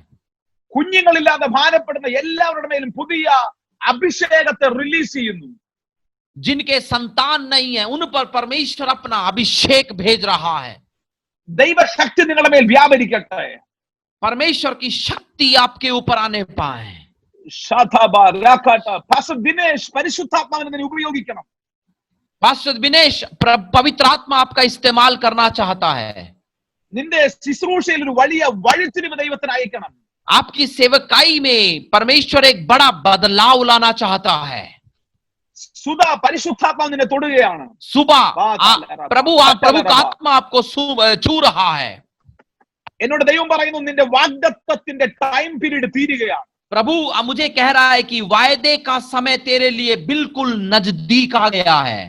കുഞ്ഞുങ്ങളില്ലാതെ ഭാരപ്പെടുന്ന എല്ലാവരുടെ മേലും പുതിയ അഭിഷേകത്തെ റിലീസ് ചെയ്യുന്നു. जिनके संतान नहीं है उन पर परमेश्वर अपना अभिषेक भेज रहा है. ദൈവശക്തി നിങ്ങളുടെ മേൽ വ്യാപരിക്കട്ടെ. परमेश्वर की शक्ति आपके ऊपर आने पाए. പാസ്റ്റർ ദിനേശ് പരിശുദ്ധാത്മാവിനെ നിന്നെ ഉപയോഗിക്കണം. पास्टर दिनेश, पवित्र आत्मा आपका इस्तेमाल करना चाहता है. നിന്റെ ശുശ്രൂഷയിൽ ഒരു വലിയ വഴിത്തിരിവ് ദൈവത്തിന് അയക്കണം. आपकी सेवकाई में परमेश्वर एक बड़ा बदलाव लाना चाहता है। സുധാ പരിശുദ്ധാത്മാവ് നിന്നെ തൊടുകയാണ്. सुबह प्रभु का आत्मा आपको छू रहा है। എന്നോട് ദൈവം പറയുന്നു നിന്റെ വാഗ്ദത്തത്തിന്റെ ടൈം പീരീഡ് തീരുകയാണ്. प्रभु मुझे कह रहा है कि वायदे का समय तेरे लिए बिल्कुल नजदीक आ गया है।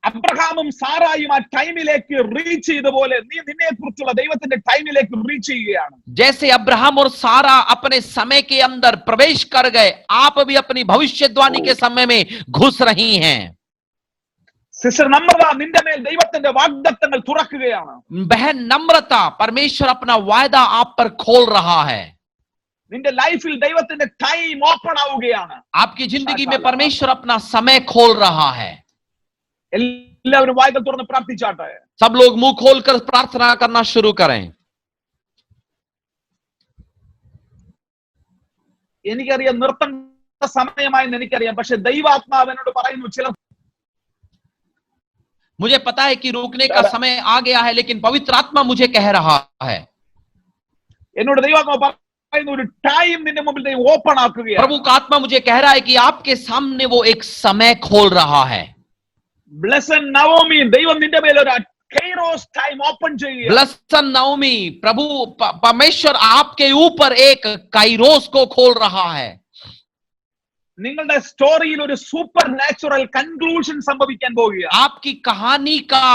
അബ്രഹാമും സാറായും ആ ടൈമിലേക്ക് റീച്ച് ചെയ്തപോലെ നീ നിന്നെ കുറിച്ചുള്ള ദൈവത്തിന്റെ ടൈമിലേക്ക് റീച്ച് ചെയ്യുകയാണ്. जैसे अब्राहम और सारा अपने समय के अंदर प्रवेश कर गए, आप भी अपनी भविष्यवाणी के समय में घुस रही हैं। സിസ്റ്റർ നമ്രത, നിന്റെ മേൽ ദൈവത്തിന്റെ വാഗ്ദത്തങ്ങൾ തുറക്കുകയാണ്. बहन नम्रता, परमेश्वर अपना वायदा आप पर खोल रहा है। നിന്റെ ലൈഫിൽ ദൈവത്തിന്റെ ടൈം ഓപ്പൺ ആവുകയാണ്. आपकी जिंदगी में परमेश्वर अपना समय खोल रहा है। എല്ലാവരും വായ്കൾ തുറന്ന് പ്രാർത്ഥിച്ചാട്ടെ. सब लोग मुंह खोलकर प्रार्थना करना शुरू करें। എനിക്കറിയാം നിർത്തേണ്ട സമയമായെന്ന് എനിക്കറിയാം, പക്ഷെ ദൈവാത്മാവ് എന്നോട് പറയുന്നു ചില मुझे पता है कि रोकने का समय आ गया है, लेकिन पवित्र आत्मा मुझे कह रहा है। എന്നോട് ദൈവാത്മാവ് പറയുന്നു ഒരു ടൈം നിന്റെ മുമ്പിൽ ദൈവം ഓപ്പൺ ആക്കുകയാണ്. प्रभु का आत्मा मुझे कह रहा है कि आपके सामने वो एक समय खोल रहा है। ബ്ലെസ്സഡ് നവോമി, ദൈവം നിന്റെ മേൽ ഒരു കൈറോസ് ടൈം ഓപ്പൺ ചെയ്യുക. ब्लेस्ड नाओमी, प्रभु परमेश्वर आपके ऊपर एक काइरोस को खोल रहा है। നിങ്ങളുടെ സ്റ്റോറിയിൽ ഒരു സൂപ്പർ നാച്ചുറൽ കൺക്ലൂഷൻ സംഭവിക്കാൻ പോവുകയാണ്. आपकी कहानी का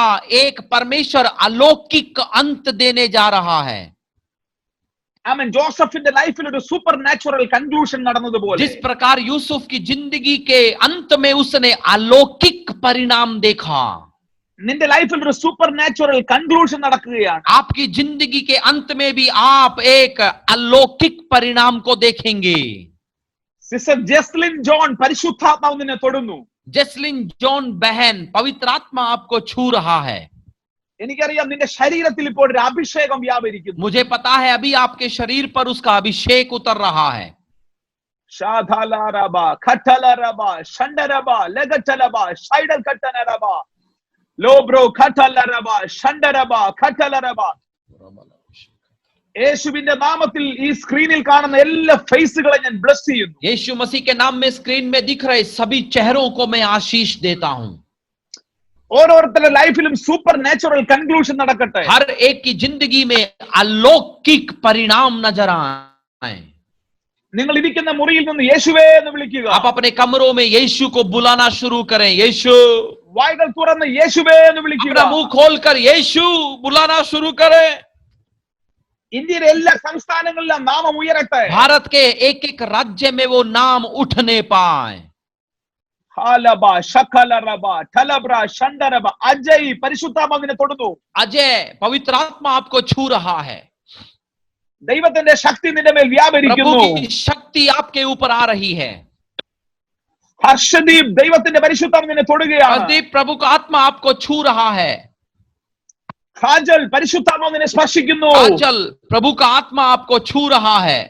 एक परमेश्वर अलौकिक अंत देने जा रहा है। ആമേൻ. ജോസഫിന്റെ ലൈഫിൽ ഒരു സൂപ്പർ നാച്ചുറൽ കൺക്ലൂഷൻ നടന്നതുപോലെ जिस प्रकार यूसुफ की जिंदगी के अंत में उसने अलौकिक परिणाम देखा, നിന്റെ ലൈഫിൽ ഒരു സൂപ്പർ നാച്ചുറൽ കൺക്ലൂഷൻ നടക്കുകയാണ്. आपकी जिंदगी के अंत में भी आप एक अलौकिक परिणाम को देखेंगे। സിസ്റ്റർ ജസ്ലിൻ ജോൺ, പരിശുദ്ധാത്മാവ് നിന്നെ തൊടുന്നു. जसलिन जॉन बहन, पवित्र आत्मा आपको छू रहा है। എനിക്കറിയാം നിന്റെ ശരീരത്തിൽ ഇപ്പോൾ ഒരു അഭിഷേകം വ്യാപരിക്കുന്നു. मुझे पता है अभी आपके शरीर पर उसका अभिषेक उतर रहा है। ഷാധാലാരബ ഖട്ടലരബ ഷണ്ടരബ ലഗചലബ ഷൈഡൽ ഖട്ടനരബ ലോബ്രോ ഖട്ടലരബ ഷണ്ടരബ ഖട്ടലരബ. യേശുവിന്റെ നാമത്തിൽ ഈ സ്ക്രീനിൽ കാണുന്ന എല്ലാ ഫേസുകളെ ഞാൻ ബ്ലെസ് ചെയ്യുന്നു. यीशु मसीह के नाम में स्क्रीन में दिख रहे सभी चेहरों को मैं आशीष देता हूं। ഓരോരുത്തരുടെ ലൈഫിലും സൂപ്പർ നാച്ചുറൽ കൺക്ലൂഷൻ നടക്കട്ടെ. हर एक की जिंदगी में अलौकिक परिणाम नजर आए। നിങ്ങൾ ഇരിക്കുന്ന മുറിയിൽ നിന്ന് യേശുവേ എന്ന് വിളിക്കുക. आप अपने कमरों में यीशु को बुलाना शुरू करें। यीशु, വായ്കൾ തുറന്ന് യേശുവേ എന്ന് വിളിക്കുക. अपना मुंह खोलकर यीशु बुलाना शुरू करें। ഇന്ത്യയിലെ എല്ലാ സംസ്ഥാനങ്ങളിലും നാമം ഉയരട്ടെ. भारत के एक एक राज्य में वो नाम उठने पाए। ഹാലബ ശഖലറബ ഠലബ്ര ഷണ്ടരബ. അജയ്, പരിശുദ്ധാത്മാവിനെ തൊടുന്നു. अजय, पवित्र आत्मा आपको छू रहा है। ദൈവത്തിന്റെ ശക്തി നിന്റെ മേൽ വ്യാപരിക്കുന്നു. प्रभु की शक्ति आपके ऊपर आ रही है। ഹർഷദീപ്, ദൈവത്തിന്റെ പരിശുദ്ധാത്മ നിന്നെ തൊടുകയാണ്. हरदीप, प्रभु का आत्मा आपको छू रहा है। ഖാജൽ, പരിശുദ്ധാത്മ നിന്നെ സ്പർശിക്കുന്നു. आंचल, प्रभु का आत्मा आपको छू रहा है।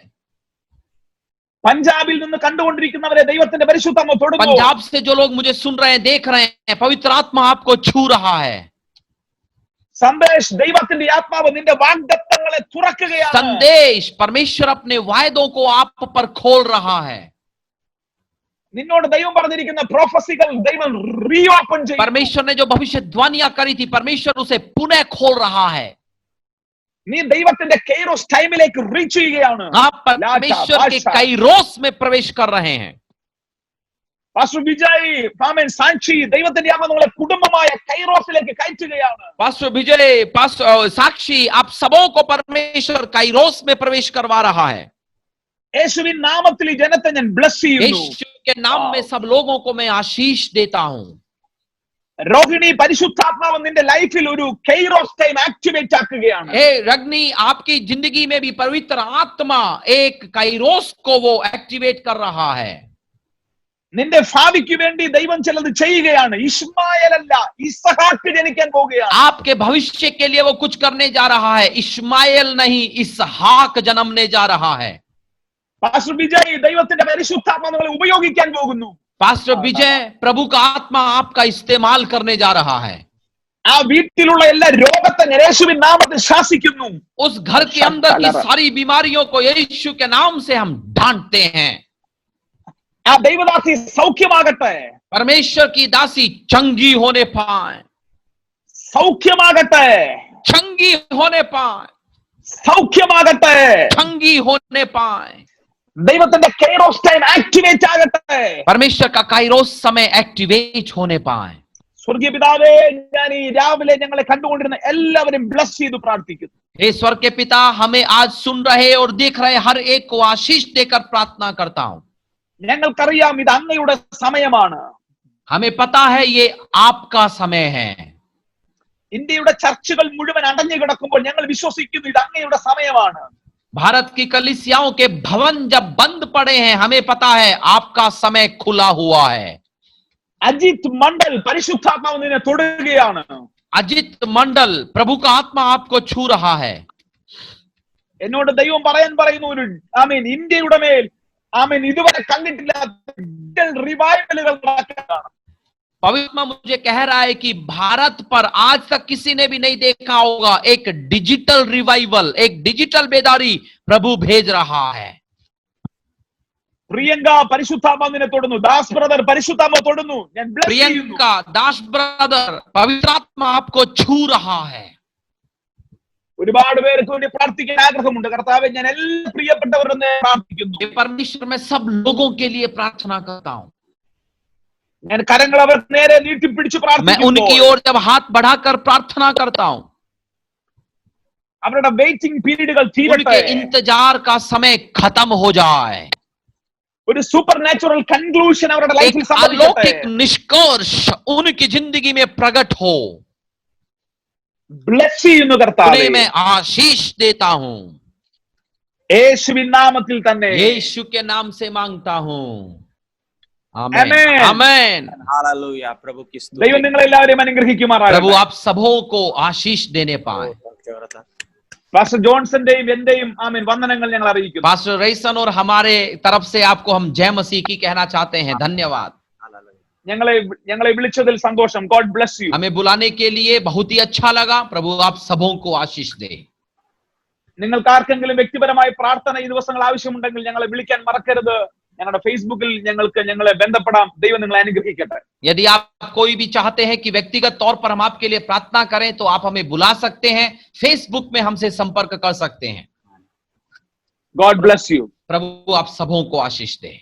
പഞ്ചാബിൽ നിന്ന് കണ്ടുകൊണ്ടിരിക്കുന്നവരെ ദൈവത്തിന്റെ പരിശുദ്ധാത്മ തൊടുന്നു. पंजाब से जो लोग मुझे सुन रहे हैं, देख रहे हैं, पवित्र आत्मा आपको छू रहा है। സന്ദേശ്, ദൈവത്തിന്റെ ആത്മാവ് നിന്റെ വാഗ്ദത്തങ്ങളെ തുറക്കുകയാണ്. संदेश, परमेश्वर अपने वायदों को आप पर खोल रहा है। നിന്നോട് ദൈവം പറഞ്ഞിരിക്കുന്ന പ്രൊഫസികൾ ദൈവം റീഓപ്പൺ ചെയ്യും. परमेश्वर ने जो भविष्यवाणियां करी थी, परमेश्वर उसे पुनः खोल रहा है। നീ ദൈവത്തിന്റെ കൈറോസ് ടൈമിലേക്ക് റീച്ച് ചെയ്യുകയാണ്. आप परमेश्वर के काइरोस में प्रवेश कर रहे हैं। പാസ്റ്റർ വിജയ്, ആമേൻ, സാക്ഷി, ദൈവത്തിന്റെ ആത്മാവ് നിങ്ങളെ കുടുംബമായ കൈറോസിലേക്ക് കയറ്റുകയാണ്. पास्टर विजय, पास्टर साक्षी, आप सबों को परमेश्वर काइरोस में प्रवेश करवा रहा है। യേശുവിൻ നാമത്തിൽ ഈ ജനത്തെ ഞാൻ ബ്ലെസ് ചെയ്യുന്നു. यीशु के नाम में सब लोगों को मैं आशीष देता हूं। രോഹിണി, പരിശുദ്ധാത്മാവ് നിന്റെ ലൈഫിൽ ഒരു കൈറോസ് ടൈം ആക്ടിവേറ്റ് ആക്കുകയാണ്. हे रग्नि, आपकी जिंदगी में भी पवित्र आत्मा एक काइरोस को वो एक्टिवेट कर रहा है। നിന്റെ ഭാവിക്ക് വേണ്ടി ദൈവം ചിലത് ചെയ്യുകയാണ്. ഇശ്മായേൽ അല്ല, ഇസ്ഹാക്ക് ജനിക്കാൻ പോവുകയാണ്. आपके भविष्य के लिए वो कुछ करने जा रहा है। इश्माएल नहीं, इसहाक जन्मने जा रहा है। പാസ്റ്റർ വിജയ്, ദൈവത്തിന്റെ പരിശുദ്ധാത്മ നിങ്ങളെ ഉപയോഗിക്കാൻ പോകുന്നു. पास्टर विजय, प्रभु का आत्मा आपका इस्तेमाल करने जा रहा है। ആ വീട്ടിലുള്ള എല്ലാ രോഗത്തെ ഞാൻ യേശുവിൻ നാമത്തിൽ ശാസിക്കുന്നു. उस घर के अंदर की सारी बीमारियों को यीशु के नाम से हम डांटते हैं. ആ ദൈവദാസി സൗഖ്യമാകട്ടെ, परमेश्वर की दासी चंगी होने पाए, സൗഖ്യമാകട്ടെ, चंगी होने पाए, സൗഖ്യമാകട്ടെ. चंगी होने पाए. ദൈവത്തിന്റെ കൈറോസ് ടൈം ആക്ടിവേറ്റ് ആകട്ടെ. परमेश्वर का काइरोस समय एक्टिवेट होने पाए. സ്വർഗീയ പിതാവേ, ഞാൻ ഈ രാവിലെ ഞങ്ങളെ കണ്ടുകൊണ്ടിരുന്ന എല്ലാവരും ബ്ലസ് ചെയ്ത് പ്രാർത്ഥിക്കുന്നു. हे स्वर्ग के पिता, हमें आज सुन रहे और देख रहे हर एक को आशीष देकर प्रार्थना करता हूं. ഞങ്ങൾക്കറിയാം ഇത് അങ്ങയുടെ സമയമാണ്. हमें पता है ये आपका समय है. ഇന്ത്യയുടെ ചർച്ചുകൾ മുഴുവൻ അടഞ്ഞു കിടക്കുമ്പോൾ ഞങ്ങൾ വിശ്വസിക്കുന്നു ഇത് അങ്ങയുടെ സമയമാണ്. भारत की कलीसियाओं के भवन जब बंद पड़े हैं, हमें पता है आपका समय खुला हुआ है. അജിത് മണ്ഡൽ പരിശുദ്ധാത്മാവ് നിന്നെ തൊടുകയാണ്. अजित मंडल, प्रभु का आत्मा आपको छू रहा है. എന്നോട് ദൈവം പറയുന്നു ഒരു ഇന്ത്യയുടെ മേൽ ഇതുവരെ കണ്ടിട്ടില്ലാത്ത റിവൈവലുകൾ നടക്കുകയാണ്. पवित्र मुझे कह रहा है कि भारत पर आज तक किसी ने भी नहीं देखा होगा एक डिजिटल रिवाइवल, एक डिजिटल बेदारी प्रभु भेज रहा है. പ്രിയങ്ക പരിശുദ്ധാത്മാവിനെ തൊടുന്നു. ദാസ് ബ്രദർ പരിശുദ്ധാത്മാവ് തൊടുന്നു. ഞാൻ bless ചെയ്യുന്നു. प्रियंका दास ब्रदर, पवित्र आत्मा आपको छू रहा है. ഒരുപാട് പേർക്ക് വേണ്ടി പ്രാർത്ഥിക്കാൻ ആഗ്രഹമുണ്ട്. കർത്താവേ, ഞാൻ എല്ലാ പ്രിയപ്പെട്ടവരുടെ പ്രാർത്ഥിക്കുന്നു. परमेश्वर मैं सब लोगों के लिए प्रार्थना करता हूं. ഞാൻ കരങ്ങൾ അവർക്ക് നേരെ നീട്ടിപ്പിടിച്ച് मैं പ്രാർത്ഥിക്കുന്നു. उनकी ओर जब हाथ बढ़ाकर प्रार्थना करता हूं, അവരുടെ വെയിറ്റിംഗ് പീരീഡുകൾ उनके തീരട്ടെ. इंतजार का समय खत्म हो जाए. ഒരു സൂപ്പർ നാച്ചുറൽ കൺക്ലൂഷൻ അവരുടെ ലൈഫിൽ एक സംഭവിക്കട്ടെ. अलौकिक निष्कर्ष उनकी जिंदगी में प्रकट हो. ബ്ലസ് ചെയ്യുന്നു കർത്താവേ. उन्हें मैं आशीष देता हूं. യേശുവിൻ നാമത്തിൽ തന്നെ. यीशु के नाम से मांगता हूं. आमीन. Amen. आमीन. हालेलुया. प्रभु की स्तुति. ദൈവം നിങ്ങളെല്ലാവരെയും അനുഗ്രഹിക്കുമാറാകട്ടെ. प्रभु आप सबों को आशीष देने पाए. പാസ്റ്റർ ജോൺസന്റെയും എന്റെയും വന്ദനങ്ങൾ ഞങ്ങൾ അറിയിക്കുന്നു. पास्टर रईसन और हमारे तरफ से आपको हम जय मसीह की कहना चाहते हैं. धन्यवाद. ഞങ്ങളെ വിളിച്ചതിൽ സന്തോഷം. God bless you. हमें बुलाने के लिए बहुत ही अच्छा लगा. प्रभु आप सबों को आशीष दे. നിങ്ങൾക്ക് ആർക്കെങ്കിലും വ്യക്തിപരമായി പ്രാർത്ഥന ഈ ദിവസങ്ങൾ ആവശ്യമുണ്ടെങ്കിൽ ഞങ്ങളെ വിളിക്കാൻ മറക്കരുത്. ഞങ്ങളുടെ ഫേസ്ബുക്കിൽ ഞങ്ങളെ ബന്ധപ്പെടാം. ദൈവം നിങ്ങളെ അനുഗ്രഹിക്കട്ടെ. यदि आप कोई भी चाहते हैं कि व्यक्तिगत तौर पर हम आपके लिए प्रार्थना करें तो आप हमें बुला सकते हैं. फेसबुक में हमसे संपर्क कर सकते हैं. God bless you. प्रभु आप सबों को आशीष दे.